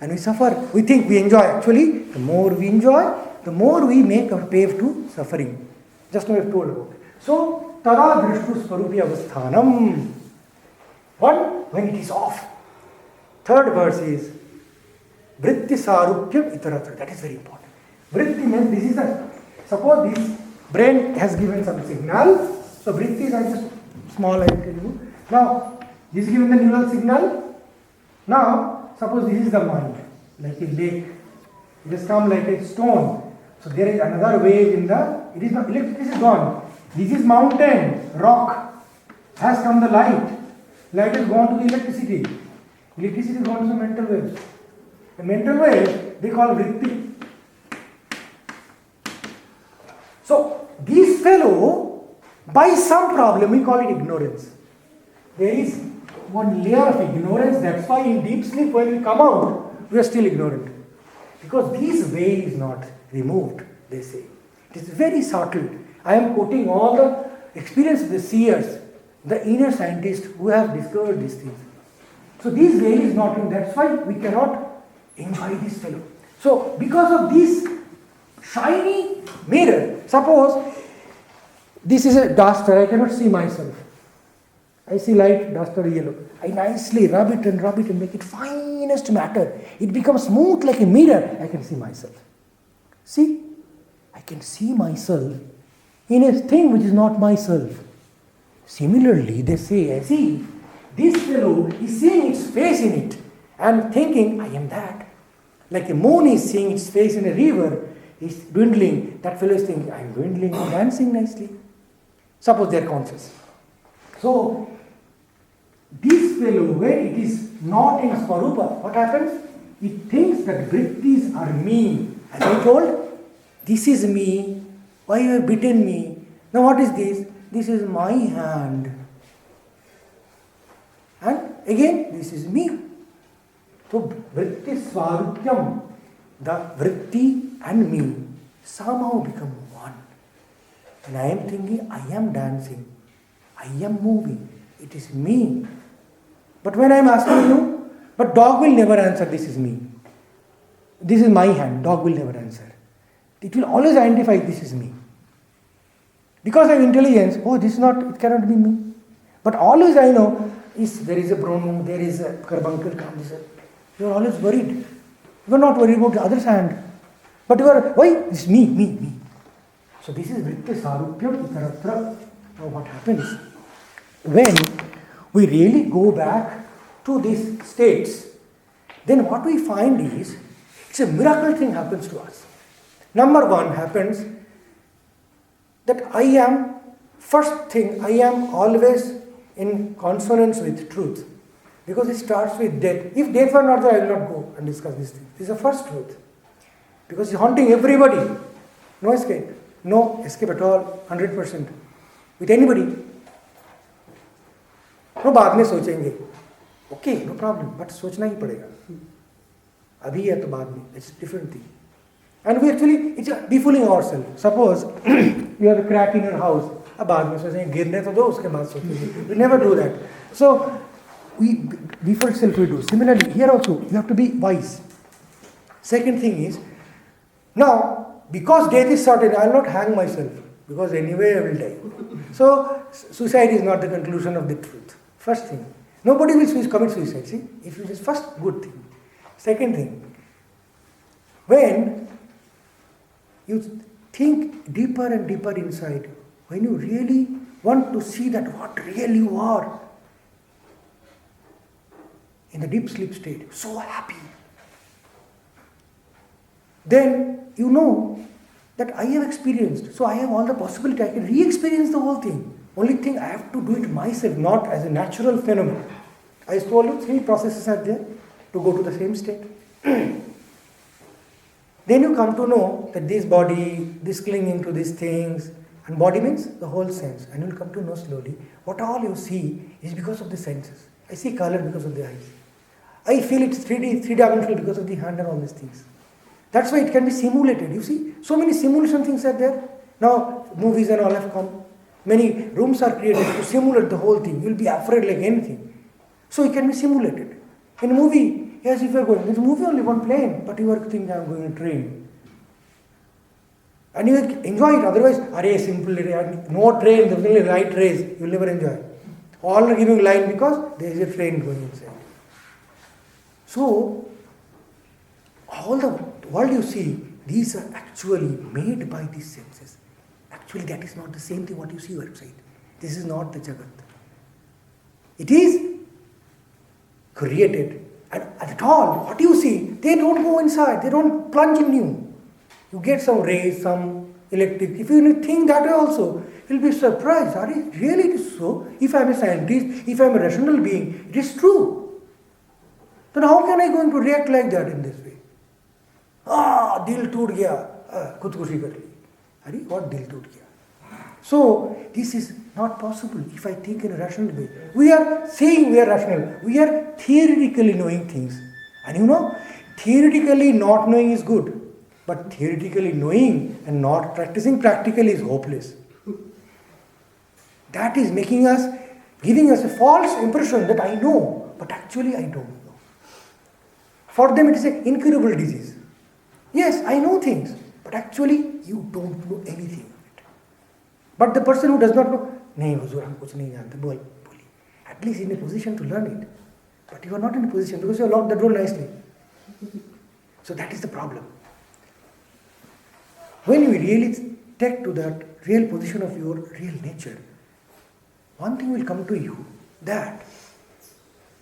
And we suffer. We think we enjoy. Actually, the more we enjoy, the more we make our pave to suffering. Just now I have told about it. So, tada drishtu swarupi avasthanam. One, when it is off. Third verse is vritti sarupyam itaratra. That is very important. Vritti means this is a, suppose this brain has given some signal. So vritti is just small, I will tell you. Now, this is given the neural signal. Now, suppose this is the mind, like a lake. It has come like a stone. So there is another wave in the, it is not, electricity is gone. This is mountain, rock. Has come the light. Light has gone to the electricity. Electricity has gone to the mental waves. The mental wave, they call vritti. So, this fellow, by some problem, we call it ignorance. There is one layer of ignorance, that's why in deep sleep when we come out, we are still ignorant. Because this veil is not removed, they say. It is very subtle. I am quoting all the experience of the seers, the inner scientists who have discovered these things. So this veil is not removed, that's why we cannot enjoy this fellow. So because of this shiny mirror, suppose this is a duster, I cannot see myself. I see light, duster, yellow. I nicely rub it and make it finest matter. It becomes smooth like a mirror. I can see myself. See? I can see myself in a thing which is not myself. Similarly, they say, see, this fellow is seeing its face in it and thinking, I am that. Like a moon is seeing its face in a river, is dwindling. That fellow is thinking, I am dwindling, dancing nicely. Suppose they are conscious. So, this fellow, when it is not in Swarupa, what happens? It thinks that vrittis are me. As I told, this is me. Why you have bitten me? Now what is this? This is my hand. And again, this is me. So, vritti swarupyam, the vritti and me somehow become one. And I am thinking, I am dancing. I am moving. It is me. But when I am asking you, but dog will never answer, this is me. This is my hand, dog will never answer. It will always identify this is me. Because of intelligence, oh, this is not, it cannot be me. But always I know, is there is a Bruno, there is a carbuncle, you are always worried. You are not worried about the other's hand. But you are, why? This is me. So this is vritti sarupyam itaratra. Now what happens? When we really go back to these states, then what we find is, it's a miracle thing happens to us. Number one happens that I am, first thing, I am always in consonance with truth. Because it starts with death. If death were not there, I will not go and discuss this thing. This is the first truth. Because it's haunting everybody. No escape. No escape at all, 100%. With anybody. No, बाद में सोचेंगे. Okay, no problem. But सोचना ही पड़ेगा. अभी है तो बाद में. It's a different thing. And we actually, it's defooling ourselves. Suppose you have a crack in your house. अब बाद में सोचेंगे गिरने तो दो उसके बाद सोचेंगे. We never do that. So we default self we do. Similarly, here also you have to be wise. Second thing is, now because death is certain, I will not hang myself because anyway I will die. So suicide is not the conclusion of the truth. First thing, nobody will commit suicide. See, if it is first good thing. Second thing, when you think deeper and deeper inside, when you really want to see that what really you are, in the deep sleep state, so happy, then you know that I have experienced, so I have all the possibility, I can re-experience the whole thing. Only thing, I have to do it myself, not as a natural phenomenon. I told you 3 processes are there to go to the same state. Then you come to know that this body, this clinging to these things, and body means the whole sense, and you will come to know slowly what all you see is because of the senses. I see color because of the eyes. I feel it's 3D, three-dimensional because of the hand and all these things. That's why it can be simulated. You see, so many simulation things are there. Now, movies and all have come. Many rooms are created to simulate the whole thing. You'll be afraid like anything. So it can be simulated. In a movie, yes, if you're going, it's a movie only one plane, but you are thinking I'm going to train. And you enjoy it, otherwise, simple, no train, there's only light race, you'll never enjoy. All are giving line because there is a train going inside. So, all the world you see, these are actually made by these senses. Actually, that is not the same thing what you see outside. This is not the Jagat. It is created. And at all, what you see, they don't go inside, they don't plunge in you. You get some rays, some electric. If you think that way also, you'll be surprised. Are it really it is so? If I am a scientist, if I am a rational being, it is true. Then how can I going to react like that in this way? Dil toot gaya, khudkushi kar li. What dil toot gaya? So, this is not possible if I think in a rational way. We are saying we are rational. We are theoretically knowing things. And you know, theoretically not knowing is good. But theoretically knowing and not practicing practically is hopeless. That is making us, giving us a false impression that I know, but actually I don't know. For them it is an incurable disease. Yes, I know things, but actually you don't know anything of it. But the person who does not know, nahi huzur, hum kuch nahi jante, boli. At least in a position to learn it. But you are not in a position because you have locked the door nicely. So that is the problem. When we really take to that real position of your real nature, one thing will come to you that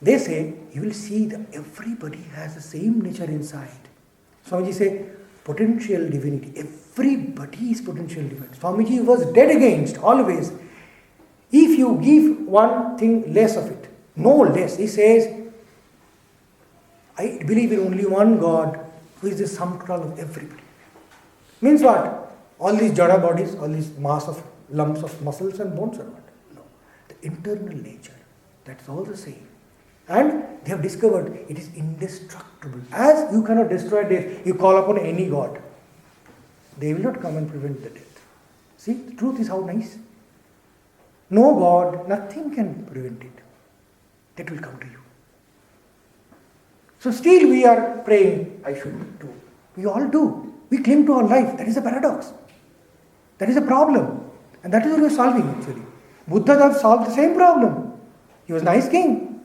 they say you will see that everybody has the same nature inside. Swamiji say potential divinity. Everybody is potential divinity. Swamiji was dead against always. If you give one thing less of it, no less, he says, I believe in only one God who is the sum total of everybody. Means what? All these jada bodies, all these mass of lumps of muscles and bones are what? No. The internal nature, that's all the same. And they have discovered it is indestructible. As you cannot destroy death, you call upon any god. They will not come and prevent the death. See, the truth is how nice. No god, nothing can prevent it. That will come to you. So still we are praying, I should do. We all do. We cling to our life. That is a paradox. That is a problem. And that is what we are solving actually. Buddha have solved the same problem. He was a nice king.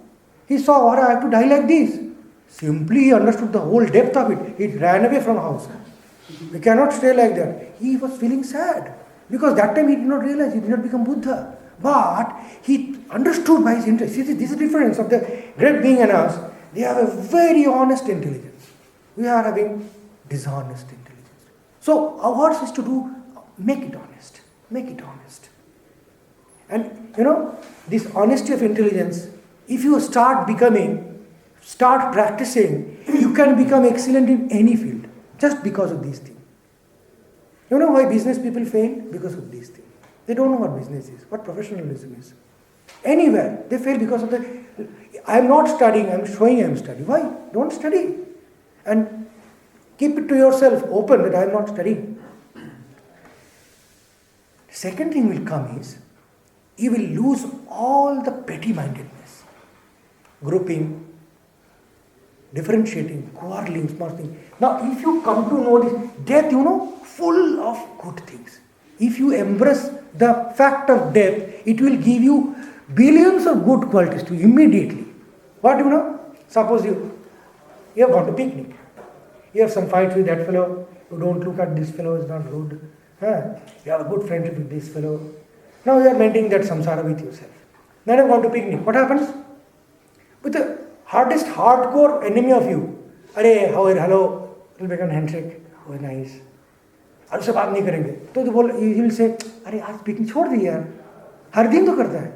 He saw, I have to die like this. Simply he understood the whole depth of it. He ran away from house. We cannot stay like that. He was feeling sad. Because that time he did not realize, he did not become Buddha. But he understood by his interest. See, this is the difference of the great being and us. They have a very honest intelligence. We are having dishonest intelligence. So our work is to do, make it honest. Make it honest. And this honesty of intelligence, if you start practicing, you can become excellent in any field. Just because of these things. You know why business people fail? Because of these things. They don't know what business is, what professionalism is. Anywhere, they fail because of I am not studying, I am showing I am studying. Why? Don't study. And keep it to yourself open that I am not studying. Second thing will come is, you will lose all the petty-mindedness. Grouping, differentiating, quarreling, small things. Now, if you come to know this, death, full of good things. If you embrace the fact of death, it will give you billions of good qualities to you immediately. What Suppose you have gone to picnic. You have some fights with that fellow. You don't look at this fellow, is not good. You have a good friendship with this fellow. Now you are maintaining that samsara with yourself. Then you have gone to picnic. What happens? With the hardest, hardcore enemy of you. How are you? Hello. You'll make a handshake. Oh, nice. और उससे बात नहीं करेंगे तो he will say, अरे आज picnic छोड़ दी यार, हर दिन तो करता है,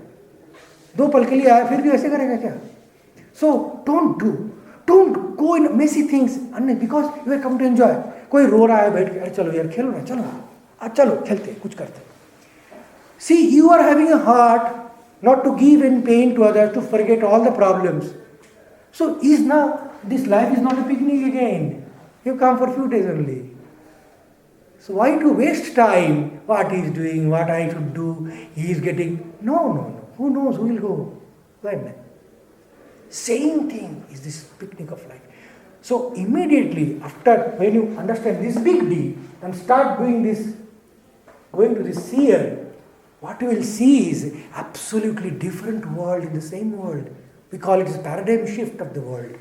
2 पल के लिए आया फिर भी ऐसे करेगा क्या? So don't go in messy things because you are come to enjoy. कोई रो रहा है बैठ के, अरे चलो यार खेलो ना, चलो आज चलो खेलते कुछ करते. See, you are having a heart not to give in pain to others, to forget all the problems. So is now, this life is not a picnic again. You come for a few days only. So why to waste time? What he is doing, what I should do, he is getting. No. Who knows who will go? When? Same thing is this picnic of life. So immediately after, when you understand this big deed and start doing this, going to this seer, what you will see is absolutely different world in the same world. We call it as paradigm shift of the world.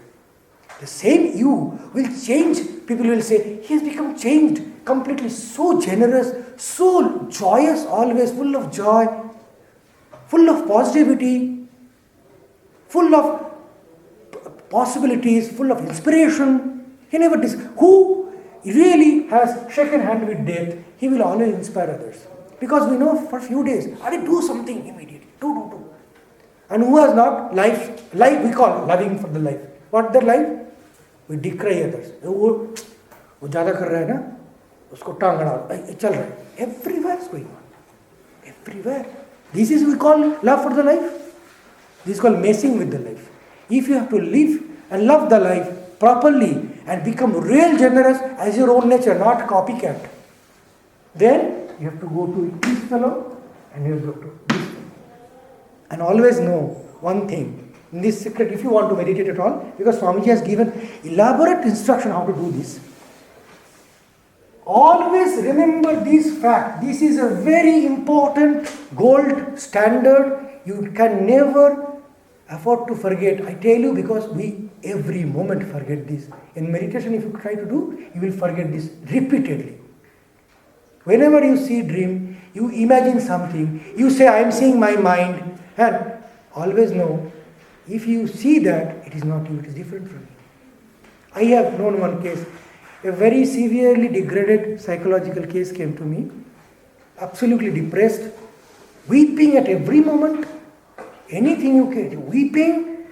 The same you will change. People will say, he has become changed, completely so generous, so joyous, always full of joy, full of positivity, full of possibilities, full of inspiration. He never who really has shaken hand with death, he will always inspire others. Because we know for a few days, I will do something immediately. Do. And who has not? Life we call loving for the life. What their life? We decry others. वो ज़्यादा कर रहा है ना, उसको टांग अड़ा चल रहा है. Everywhere is going on. Everywhere. This is we call love for the life. This is called messing with the life. If you have to live and love the life properly and become real generous as your own nature, not copycat, then you have to go to this fellow and you have to go to this fellow. And always know one thing, in this secret, if you want to meditate at all, because Swamiji has given elaborate instruction how to do this. Always remember this fact. This is a very important gold standard. You can never afford to forget. I tell you, because we every moment forget this. In meditation, if you try to do, you will forget this repeatedly. Whenever you see dream, you imagine something, you say, I am seeing my mind, and always know, if you see that, it is not you, it is different from you. I have known one case, a very severely degraded psychological case came to me, absolutely depressed, weeping at every moment, anything you can, weeping,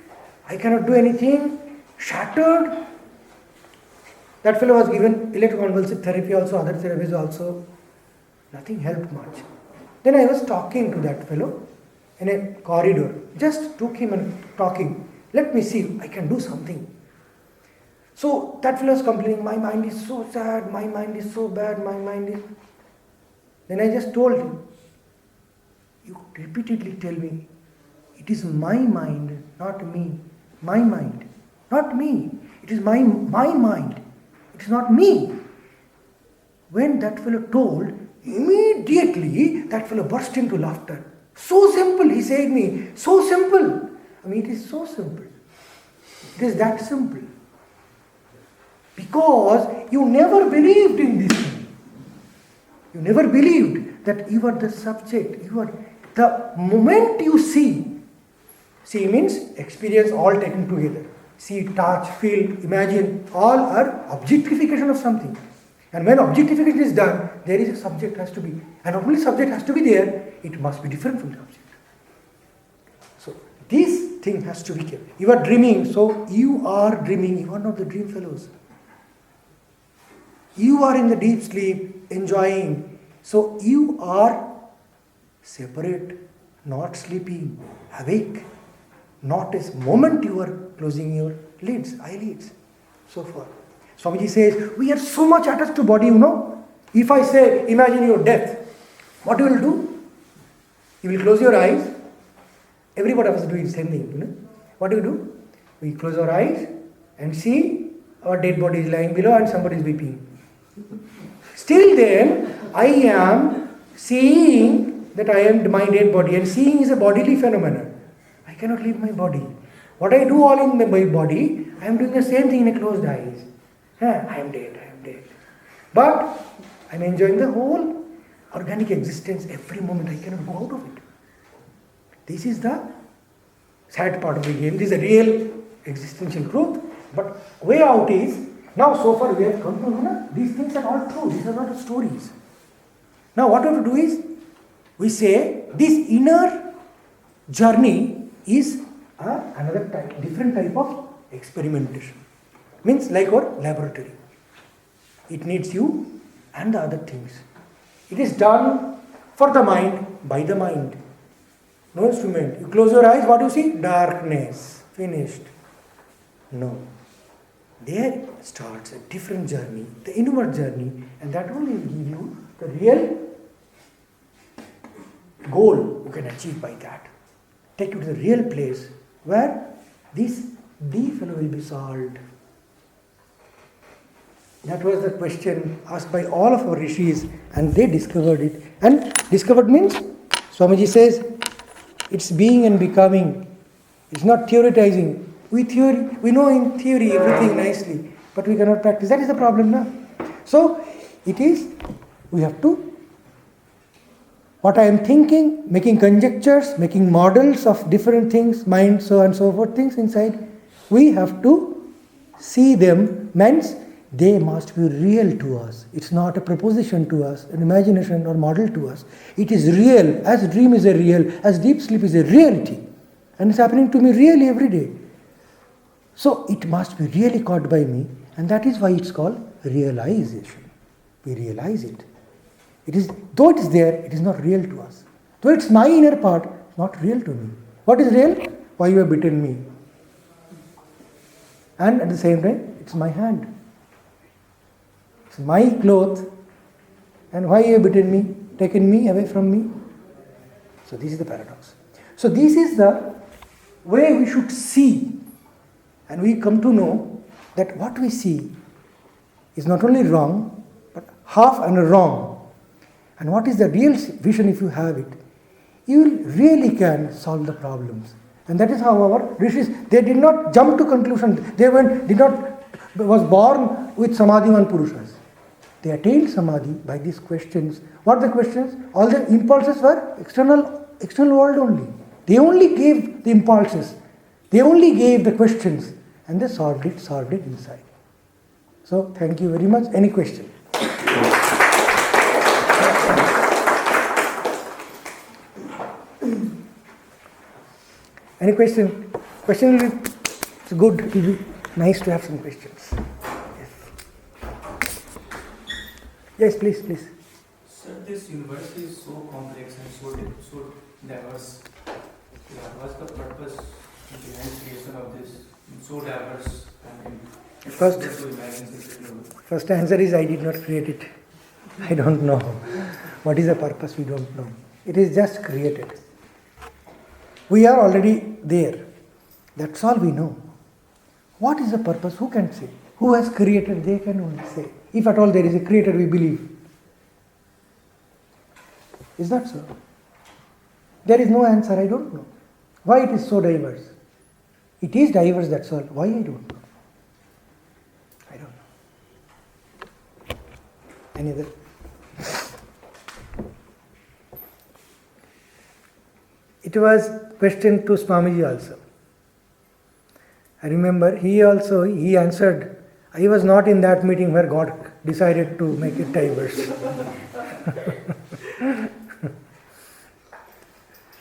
I cannot do anything, shattered. That fellow was given electroconvulsive therapy also, other therapies also. Nothing helped much. Then I was talking to that fellow in a corridor. Just took him and talking. Let me see, I can do something. So that fellow was complaining, my mind is so sad, my mind is so bad, my mind is... Then I just told him, you repeatedly tell me, it is my mind, not me. My mind, not me. It is my mind. It is not me. When that fellow told, immediately that fellow burst into laughter. So simple, he said me, so simple. I mean, it is so simple. It is that simple. Because you never believed in this thing. You never believed that you are the subject. You are the moment you see. See means experience all taken together. See, touch, feel, imagine, all are objectification of something. And when objectification is done, there is a subject has to be. And not only subject has to be there, it must be different from the object. So this thing has to be kept. You are dreaming, so you are dreaming. You are not the dream fellows. You are in the deep sleep, enjoying. So you are separate, not sleeping, awake. Not a moment you are closing your eyelids, so far. Swamiji says, we are so much attached to body, you know. If I say, imagine your death, what you will do? You will close your eyes. Everybody of us is doing the same thing, you know. What do? We close our eyes and see our dead body is lying below and somebody is weeping. Still then, I am seeing that I am my dead body, and seeing is a bodily phenomenon. I cannot leave my body. What I do all in my body, I am doing the same thing in a closed eyes. I am dead. But I am enjoying the whole organic existence every moment. I cannot go out of it. This is the sad part of the game. This is a real existential truth. But way out is, now so far we have come to know these things are all true. These are not stories. Now what we have to do is, we say this inner journey is another type, different type of experimentation. Means like our laboratory. It needs you and the other things. It is done for the mind, by the mind. No instrument. You close your eyes, what do you see? Darkness. Finished. No. There starts a different journey, the inward journey, and that will give you the real goal you can achieve by that. Take you to the real place where this deep will be solved. That was the question asked by all of our rishis, and they discovered it. And discovered means, Swamiji says, it's being and becoming. It's not theoretizing. We know in theory everything nicely, but we cannot practice. That is the problem now. So, it is, we have to, what I am thinking, making conjectures, making models of different things, mind, so and so forth, things inside, we have to see them, means they must be real to us. It's not a proposition to us, an imagination or model to us. It is real, as dream is a real, as deep sleep is a reality. And it's happening to me really every day. So it must be really caught by me, and that is why it's called realization. We realize it. It is, though it is there, it is not real to us. Though it's my inner part, not real to me. What is real? Why you have bitten me? And at the same time, it's my hand. It's my cloth. And why you have bitten me? Taken me away from me? So this is the paradox. So this is the way we should see. And we come to know that what we see is not only wrong, but half and wrong. And what is the real vision if you have it? You really can solve the problems. And that is how our rishis, they did not jump to conclusion. They was born with samadhiman purushas. They attained samadhi by these questions. What are the questions? All the impulses were external world only. They only gave the impulses. They only gave the questions. And they solved it inside. So, thank you very much. Any question? Any question? Question will be, it's good, it will be nice to have some questions. Yes, please. Sir, this universe is so complex and so diverse. What's the purpose behind creation of this so diverse? First answer is I did not create it. I don't know. What is the purpose? We don't know. It is just created. We are already there. That's all we know. What is the purpose? Who can say? Who has created? They can only say. If at all there is a creator, we believe. Is that so? There is no answer. I don't know. Why it is so diverse? It is diverse, that's all. Why I don't know? I don't know. Any other? It was question to Swamiji also. I remember he answered, I was not in that meeting where God decided to make it diverse.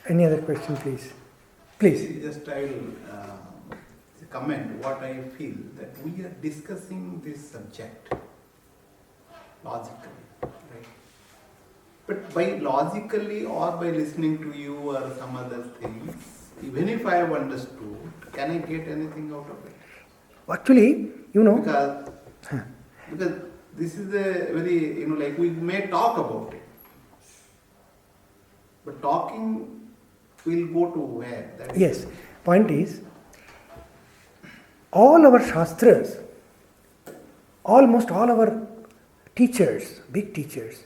Any other question, please? Please. Just I will comment what I feel that we are discussing this subject logically, right? But by logically or by listening to you or some other things, even if I have understood, can I get anything out of it? Actually, Because this is a very, like we may talk about it. But talking will go to where? Yes. Point is, all our shastras, almost all our teachers, big teachers,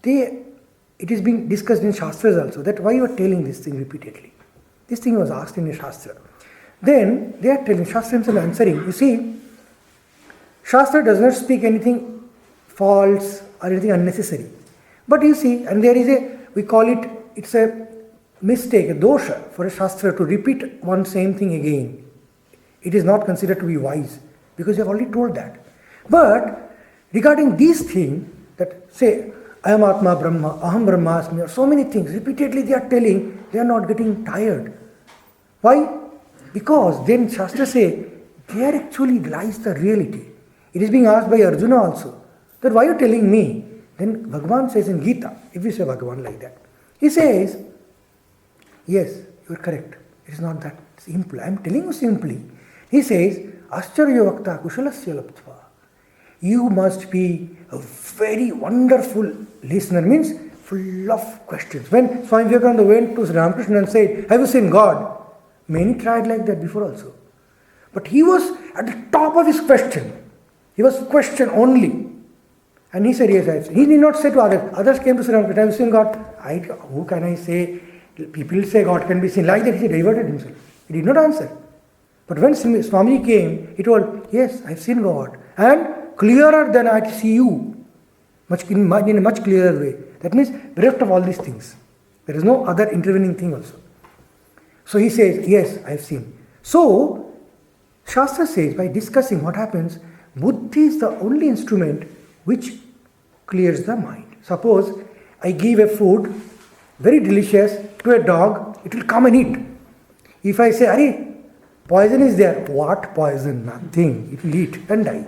it is being discussed in shastras also, that why you are telling this thing repeatedly. This thing was asked in a shastra. Then they are telling, shastra himself answering, you see, shastra does not speak anything false or anything unnecessary. But you see, and there is we call it, it's a mistake, a dosha for a shastra to repeat one same thing again. It is not considered to be wise because you have already told that. But regarding these things, that say, I am Atma Brahma, Aham Brahmasmi, or so many things, repeatedly they are telling, they are not getting tired. Why? Because then Shastra say, there actually lies the reality. It is being asked by Arjuna also, that why are you telling me? Then Bhagavan says in Gita, if you say Bhagavan like that, he says, yes, you are correct. It is not that simple. I am telling you simply. He says, Ascharya Vakta Kushalasya Laptva. You must be a very wonderful listener, means full of questions. When Swami Vivekananda went to Ramakrishna and said, have you seen God? Many tried like that before also. But he was at the top of his question. He was question only. And he said, yes, I have seen. He did not say to others. Others came to Sri Ramakrishna, have you seen God? Who can I say? People say God can be seen. Like that he diverted himself. He did not answer. But when Swamiji came, he told, yes, I have seen God. And clearer than I see you. In a much clearer way. That means bereft of all these things. There is no other intervening thing also. So he says, yes, I have seen. So, Shastra says, by discussing what happens, Buddhi is the only instrument which clears the mind. Suppose I give a food, very delicious, to a dog, it will come and eat. If I say, Arey, poison is there. What poison? Nothing. It will eat and die.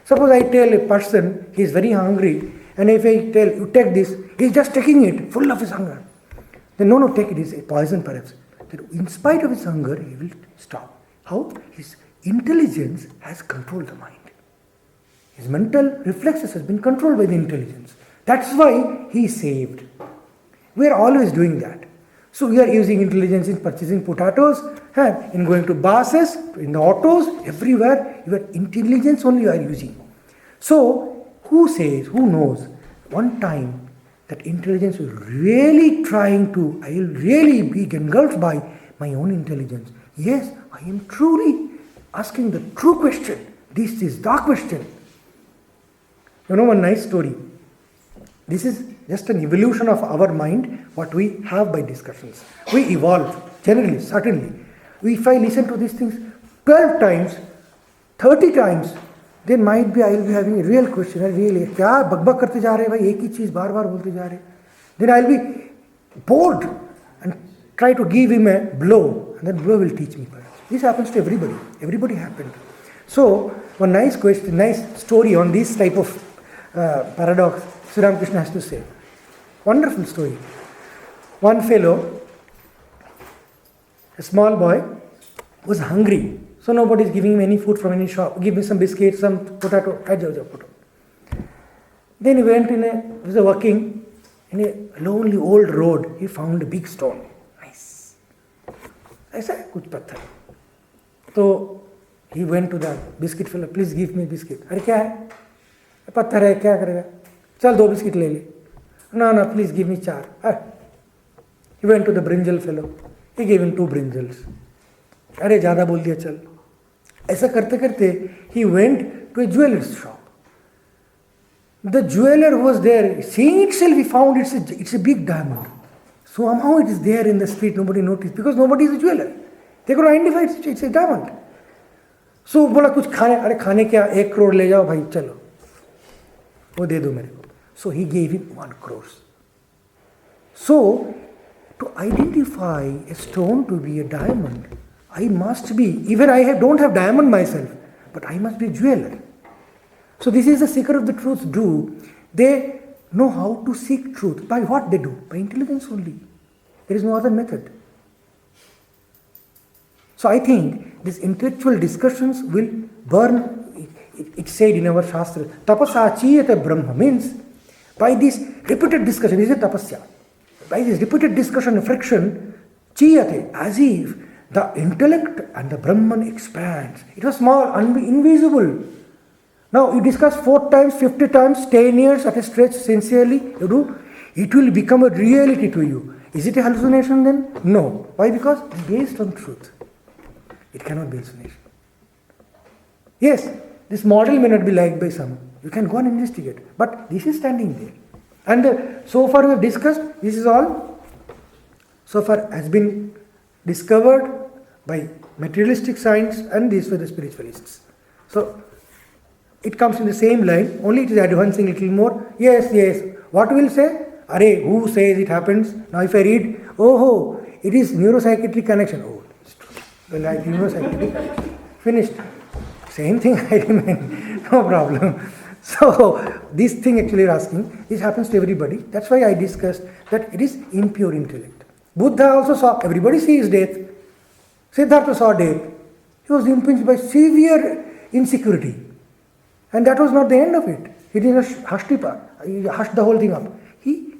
Suppose I tell a person, he is very hungry, and if I tell, you take this, he is just taking it, full of his hunger. Then, no, take it, it is a poison perhaps. Then in spite of his hunger, he will stop. How? His intelligence has controlled the mind. His mental reflexes has been controlled by the intelligence. That's why he is saved. We are always doing that. So we are using intelligence in purchasing potatoes, in going to buses, in the autos, everywhere. Your intelligence only you are using. So who says, who knows, one time that intelligence will really trying to, I will really be engulfed by my own intelligence. Yes, I am truly asking the true question. This is the question. You know one nice story. This is just an evolution of our mind, what we have by discussions. We evolve, generally, certainly. If I listen to these things 12 times, 30 times, then might be I will be having a real question. Really, क्या बकबक करते जा रहे हैं भाई एक ही चीज बार बार बोलते जा रहे हैं. Then I will be bored and try to give him a blow, and that blow will teach me perhaps. This happens to everybody. Everybody happened. So one nice question, nice story on this type of paradox, Sri Ramakrishna has to say. Wonderful story. One fellow, a small boy, was hungry. So nobody is giving him any food from any shop. Give me some biscuits, some potato. Then he went he was walking in a lonely old road. He found a big stone. Nice. I said, kuch patthar. So he went to the biscuit fellow. Please give me biscuit. Are kya hai? Patthar hai, kya karega? Chal 2 biscuit le le. No, please give me 4. He went to the brinjal fellow. He gave him 2 brinjals. अरे ज़्यादा बोल दिया चल. ऐसा करते करते he went to a jeweler's shop. The jeweler who was there, seeing itself, he found it's a big diamond. So somehow it is there in the street, nobody noticed because nobody is a jeweler. They could identify it's a diamond. So बोला कुछ खाने क्या 1 crore ले जाओ भाई चलो वो दे दो मेरे को. So he gave him 1 crore. So to identify a stone to be a diamond, I must be, even I don't have diamond myself, but I must be a jeweler. So this is the seeker of the truth do. They know how to seek truth. By what they do? By intelligence only. There is no other method. So I think these intellectual discussions will burn. It's said in our Shastra, tapasa chiyate Brahma, means by this repeated discussion, this is tapasya. By this repeated discussion and friction, chiyate, as if the intellect and the Brahman expands. It was small, invisible. Now you discuss 4 times, 50 times, 10 years at a stretch sincerely, you do, it will become a reality to you. Is it a hallucination then? No. Why? Because it's based on truth. It cannot be hallucination. Yes, this model may not be liked by some. You can go and investigate. But this is standing there. And so far we have discussed, this is all so far has been discovered by materialistic science, and these were the spiritualists. So it comes in the same line, only it is advancing a little more. Yes, what will say? Arey, who says it happens? Now if I read, it is neuropsychiatric connection. Oh, it's true. Well, I neuropsychiatric connection. Finished. Same thing I remain. No problem. So this thing actually you're asking, this happens to everybody. That's why I discussed that it is impure intellect. Buddha also saw, everybody sees death. Siddhartha saw death. He was impinged by severe insecurity. And that was not the end of it. He didn't hush the whole thing up. He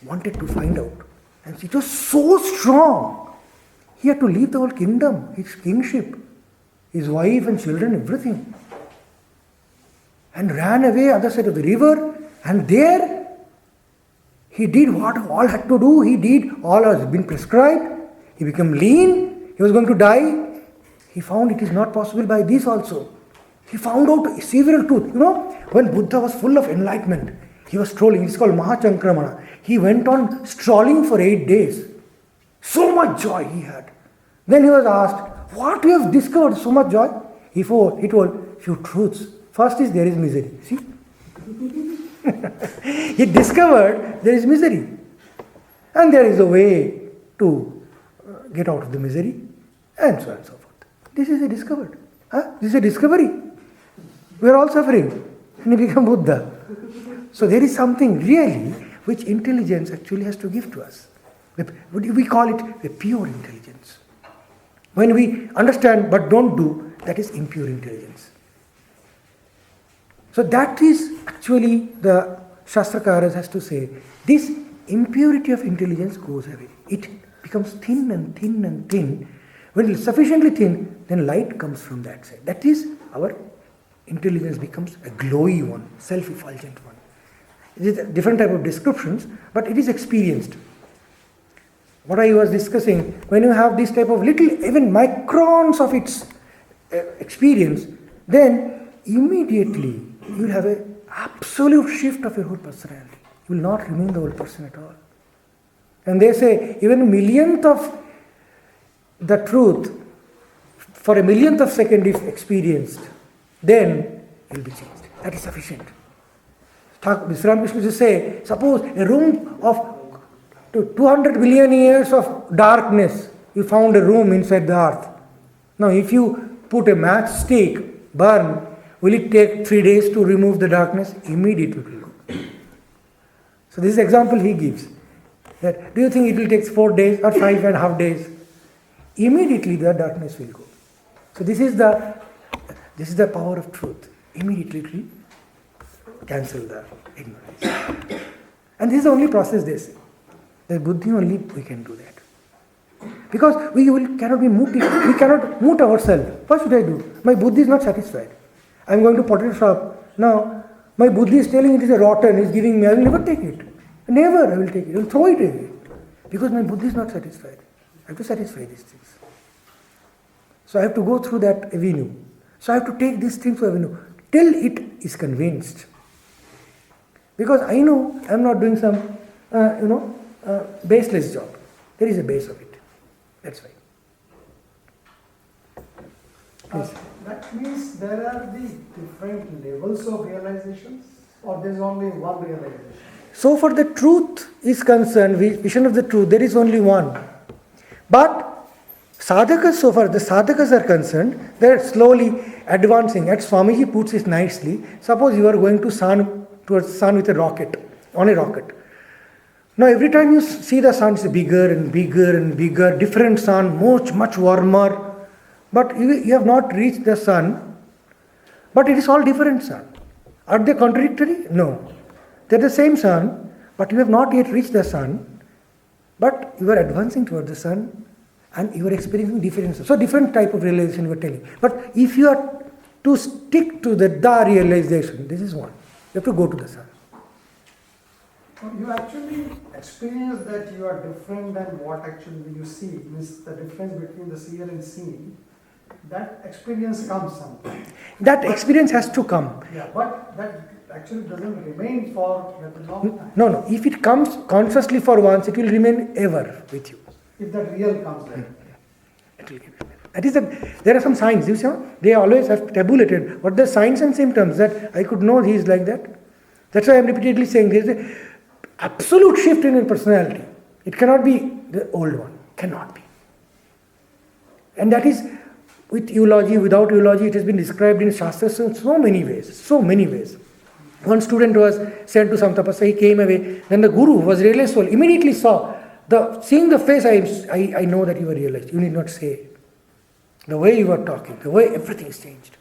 wanted to find out. And it was so strong. He had to leave the whole kingdom, his kingship, his wife and children, everything. And ran away other side of the river. And there, he did what all had to do. He did all has been prescribed. He became lean. He was going to die. He found it is not possible by this also. He found out several truths. When Buddha was full of enlightenment, he was strolling. It's called Mahachankramana. He went on strolling for 8 days. So much joy he had. Then he was asked, what you have discovered so much joy? He told few truths. First is there is misery. See? He discovered there is misery. And there is a way to get out of the misery. And so on and so forth. This is a discovered. This is a discovery. We are all suffering. And he became Buddha. So there is something really which intelligence actually has to give to us. We call it a pure intelligence. When we understand but don't do, that is impure intelligence. So that is actually the Shastrakaras has to say, this impurity of intelligence goes away. It becomes thin and thin and thin. When it is sufficiently thin, then light comes from that side. That is, our intelligence becomes a glowy one, self-effulgent one. It is a different type of descriptions, but it is experienced. What I was discussing, when you have this type of little, even microns of its experience, then immediately you will have an absolute shift of your whole personality. You will not remain the old person at all. And they say, even a millionth of the truth, for a millionth of second if experienced, then it will be changed. That is sufficient. Ramakrishna used to say, suppose a room of 200 billion years of darkness, you found a room inside the earth. Now if you put a matchstick, burn, will it take 3 days to remove the darkness? Immediately it will go. So this is the example he gives. That, do you think it will take 4 days or 5.5 days? Immediately the darkness will go. So this is the power of truth. Immediately it will cancel the ignorance. And this is the only process they say. The buddhi only we can do that. Because we cannot be muti. We cannot mute ourselves. What should I do? My buddhi is not satisfied. I am going to potato shop. Now, my buddhi is telling it is a rotten, it is giving me, I will never take it. Never I will take it. I will throw it away. Because my buddhi is not satisfied. I have to satisfy these things. So I have to go through that avenue. So I have to take these things to avenue till it is convinced. Because I know I am not doing some, baseless job. There is a base of it. That's why. Please. That means there are the different levels of realizations, or there is only one realization? So far the truth is concerned, vision of the truth, there is only one. But sadhakas, so far the sadhakas are concerned, they are slowly advancing. As Swamiji puts it nicely, suppose you are going towards sun with a rocket, on a rocket. Now every time you see the sun, it's bigger and bigger and bigger, different sun, much warmer. But you have not reached the sun, but it is all different sun. Are they contradictory? No. They are the same sun, but you have not yet reached the sun, but you are advancing towards the sun and you are experiencing different. So different type of realization you are telling. But if you are to stick to the realization, this is one. You have to go to the sun. You actually experience that you are different than what actually you see. Means the difference between the seer and seen. That experience comes sometime. That experience has to come. Yeah, but that actually doesn't remain for a long time. No. If it comes consciously for once, it will remain ever with you. If the real comes later. It will remain. There are some signs. You see, they always have tabulated what the signs and symptoms that I could know he is like that. That's why I am repeatedly saying there is an absolute shift in your personality. It cannot be the old one. Cannot be. And that is with eulogy, without eulogy, it has been described in Shastras in so many ways. One student was sent to some tapasya, he came away, then the guru was realized soul, immediately saw, seeing the face, I know that you are realized, you need not say. The way you are talking, the way everything is changed.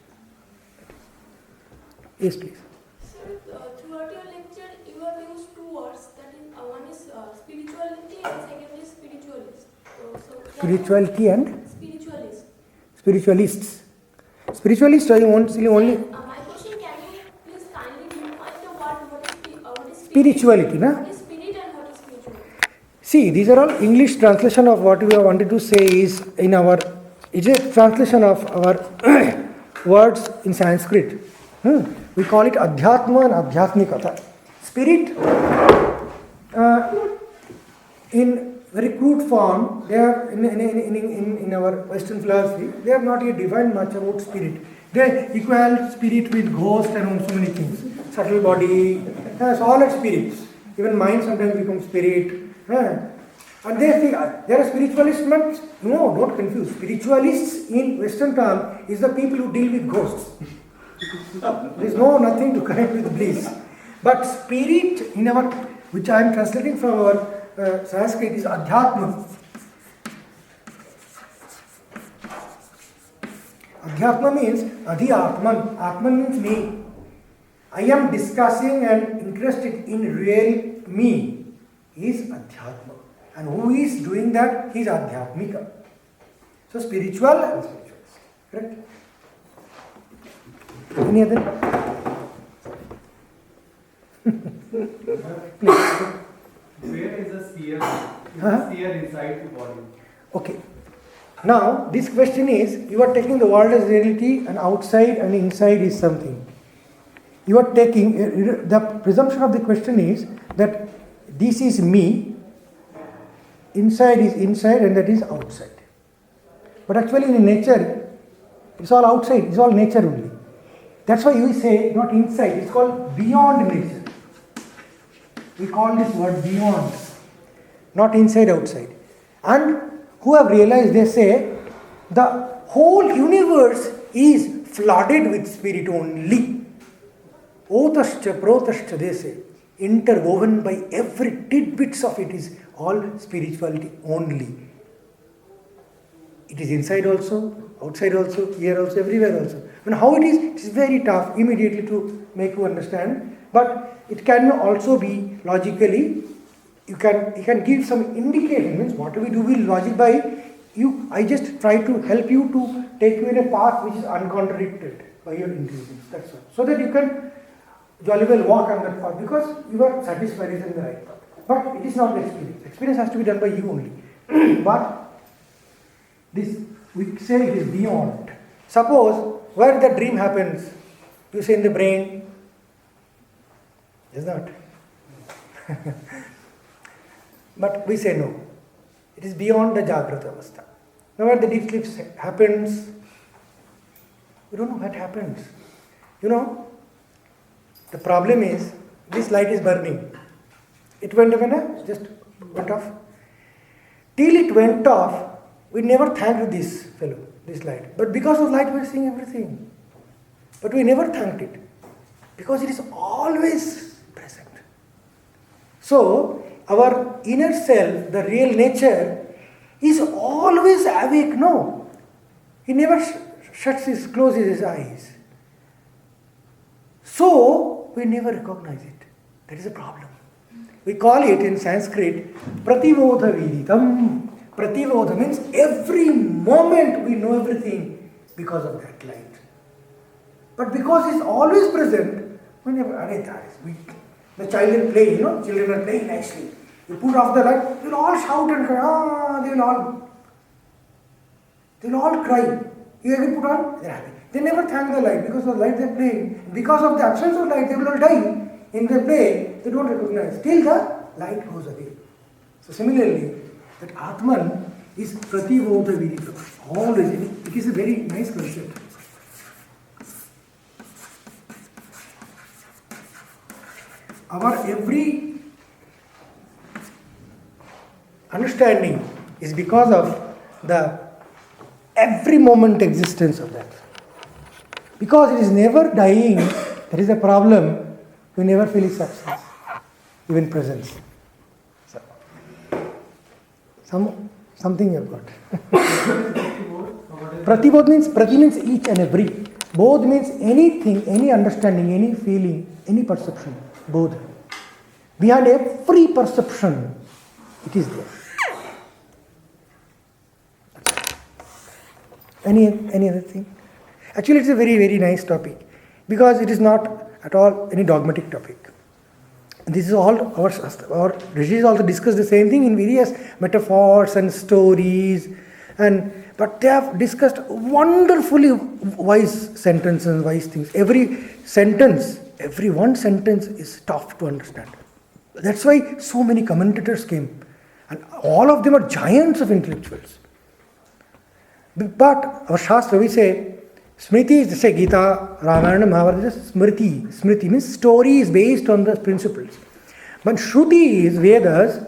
Yes, please. Sir, throughout your lecture, you have used two words. That is, one is spirituality and second is spiritualist. Spirituality and Spiritualist. spiritualists. Spiritualists are only My question: can you please kindly define the word? What is spirituality, na? What is spirit and what is spirituality? See, these are all English translation of what we have wanted to say is in our. It's a translation of our words in Sanskrit. We call it Adhyatma and Adhyatmikata. Spirit, in very crude form, they are in our Western philosophy, they have not yet defined much about spirit. They equal spirit with ghost and so many things. Subtle body, all are spirits. Even mind sometimes becomes spirit. And they think there are spiritualists. No, don't confuse. Spiritualists in Western term is the people who deal with ghosts. There is nothing to connect with bliss. But spirit in our, which I am translating from our Sanskrit, is Adhyatma. Adhyatma means Adhyatman. Atman means me. I am discussing and interested in real me is Adhyatma. And who is doing that? He is Adhyatmika. So spiritual and spiritualist. Correct? Any other? Please. Where is the seer? Is the seer inside the body? Okay. Now, this question is, you are taking the world as reality and outside and inside is something. You are taking, the presumption of the question is that this is me, inside is inside and that is outside. But actually in nature, it's all outside, it's all nature only. That's why we say not inside, it's called beyond nature. We call this word beyond, not inside, outside. And who have realized, they say, the whole universe is flooded with spirit only. Otascha, protascha, they say, interwoven by every tidbits of it is all spirituality only. It is inside also, outside also, here also, everywhere also. And how it is very tough immediately to make you understand. But it can also be logically, you can give some indication, means what we do with logic by you. I just try to help you to take you in a path which is uncontradicted by your intelligence. That's all. So that you can jolly well walk on that path because you are satisfied in the right path. But it is not the experience. Experience has to be done by you only. But this, we say it is beyond. Suppose where the dream happens, you say in the brain, is not. But we say no. It is beyond the Jagrata Avastha. Now where the deep sleep happens, we don't know what happens. You know, the problem is, this light is burning. It went off, just went off. Till it went off, we never thanked this fellow, this light. But because of light, we are seeing everything. But we never thanked it. Because it is always present. So, our inner self, the real nature, is always awake, no. He never closes his eyes. So, we never recognize it. That is a problem. We call it in Sanskrit, Prativodha Viditam. Prativodha means every moment we know everything because of that light. But because it's always present, we never, the child is playing, children are playing nicely. You put off the light, they will all shout and cry, they will all cry. You again put on, they are happy. They never thank the light because of the light they are playing. Because of the absence of light, they will all die. In their play, they don't recognize. Till the light goes away. So similarly, that Atman is Prativodha Vidita. Always, it is a very nice concept. Our every understanding is because of the every moment existence of that. Because it is never dying, there is a problem. We never feel its absence, even presence. So, something you have got. What is Prati bodh means, prati means each and every. Bodh means anything, any understanding, any feeling, any perception. Bodh. Behind every perception, it is there. Any other thing? Actually, it's a very, very nice topic because it is not at all any dogmatic topic. This is all our rishis also discuss the same thing in various metaphors and stories, but they have discussed wonderfully wise sentences, wise things. Every one sentence is tough to understand. That's why so many commentators came, and all of them are giants of intellectuals. But our Shastra, we say, Smriti is, say, Gita, Ramayana, Mahabharata, Smriti. Smriti means story is based on the principles. But Shruti is Vedas,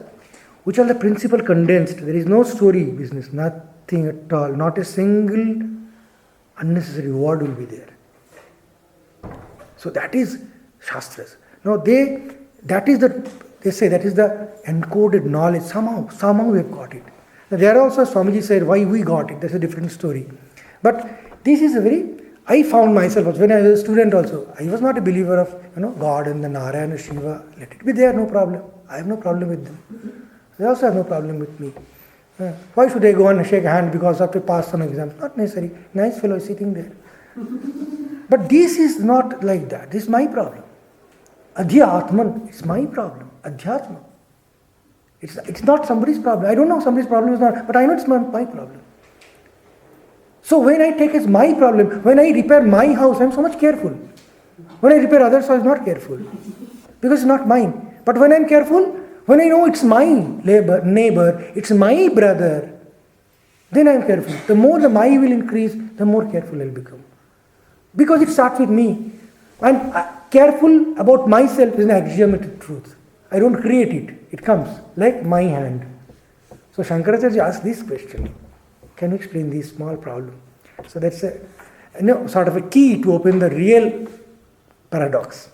which are the principle condensed. There is no story business, nothing at all. Not a single unnecessary word will be there. So that is Shastras. Now they say that is the encoded knowledge. Somehow we have got it. Now there also Swamiji said why we got it. That's a different story. But this is I found myself, when I was a student also, I was not a believer of God and the Narayana, Shiva. Let it be there, no problem. I have no problem with them. They also have no problem with me. Why should I go and shake a hand because I have to pass some exams? Not necessary. Nice fellow sitting there. But this is not like that. This is my problem. Adhyatman, it's my problem. Adhyatman. It's not somebody's problem. I don't know somebody's problem is not, but I know it's not my problem. So when I take as my problem, when I repair my house, I'm so much careful. When I repair others' house, I'm not careful. Because it's not mine. But when I'm careful, when I know it's my neighbor, it's my brother, then I'm careful. The more the my will increase, the more careful I'll become. Because it starts with me. I'm careful about myself is an axiomatic truth. I don't create it. It comes like my hand. So Shankaracharya asked this question. Can you explain this small problem? So that's sort of a key to open the real paradox.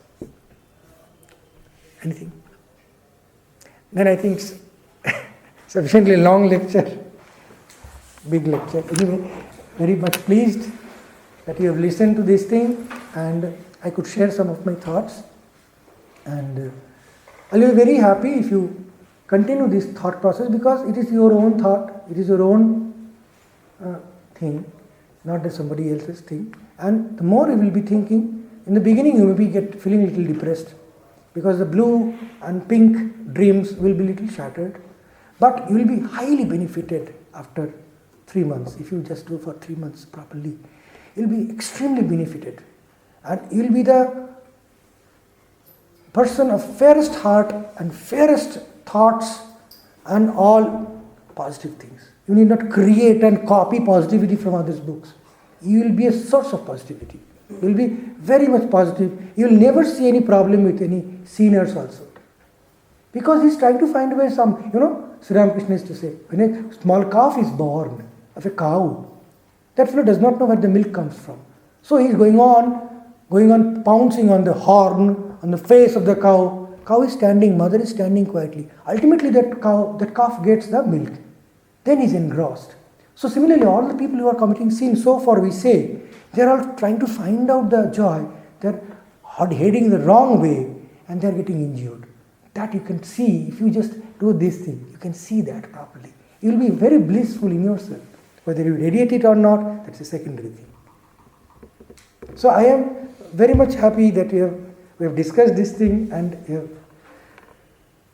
Anything? Then I think it's sufficiently long lecture, big lecture. Anyway, very much pleased that you have listened to this thing and I could share some of my thoughts. And I'll be very happy if you continue this thought process because it is your own thought, it is your own thing, not somebody else's thing. And the more you will be thinking, in the beginning you may be feeling a little depressed because the blue and pink dreams will be a little shattered, but you will be highly benefited after 3 months. If you just do for 3 months properly, you will be extremely benefited and you will be the person of fairest heart and fairest thoughts and all positive things. You need not create and copy positivity from others' books. You will be a source of positivity. You will be very much positive. You will never see any problem with any seniors also. Because he is trying to find a way Sri Ramakrishna used to say, when a small calf is born of a cow, that fellow does not know where the milk comes from. So he is going on pouncing on the horn, on the face of the cow. Cow is standing, mother is standing quietly. Ultimately that calf gets the milk. Then he is engrossed. So similarly, all the people who are committing sin, so far we say, they are all trying to find out the joy. They are heading the wrong way and they are getting injured. That you can see if you just do this thing. You can see that properly. You will be very blissful in yourself. Whether you radiate it or not, that's a secondary thing. So I am very much happy that we have discussed this thing and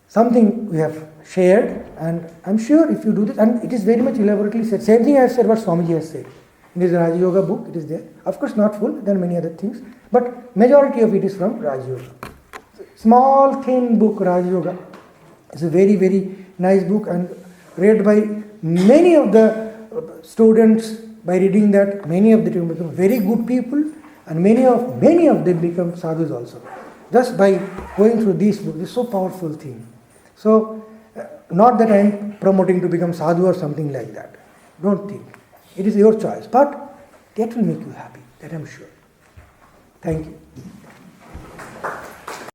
something we have shared, and I'm sure if you do this, and it is very much elaborately said. Same thing I have said what Swamiji has said. In his Raja Yoga book, it is there. Of course not full, there are many other things, but majority of it is from Raja Yoga. Small, thin book, Raja Yoga. It's a very, very nice book and read by many of the students. By reading that, many of them become very good people and many of them become sadhus also. Just by going through this book, it's so powerful thing. So, not that I am promoting to become sadhu or something like that. Don't think. It is your choice. But that will make you happy. That I am sure. Thank you.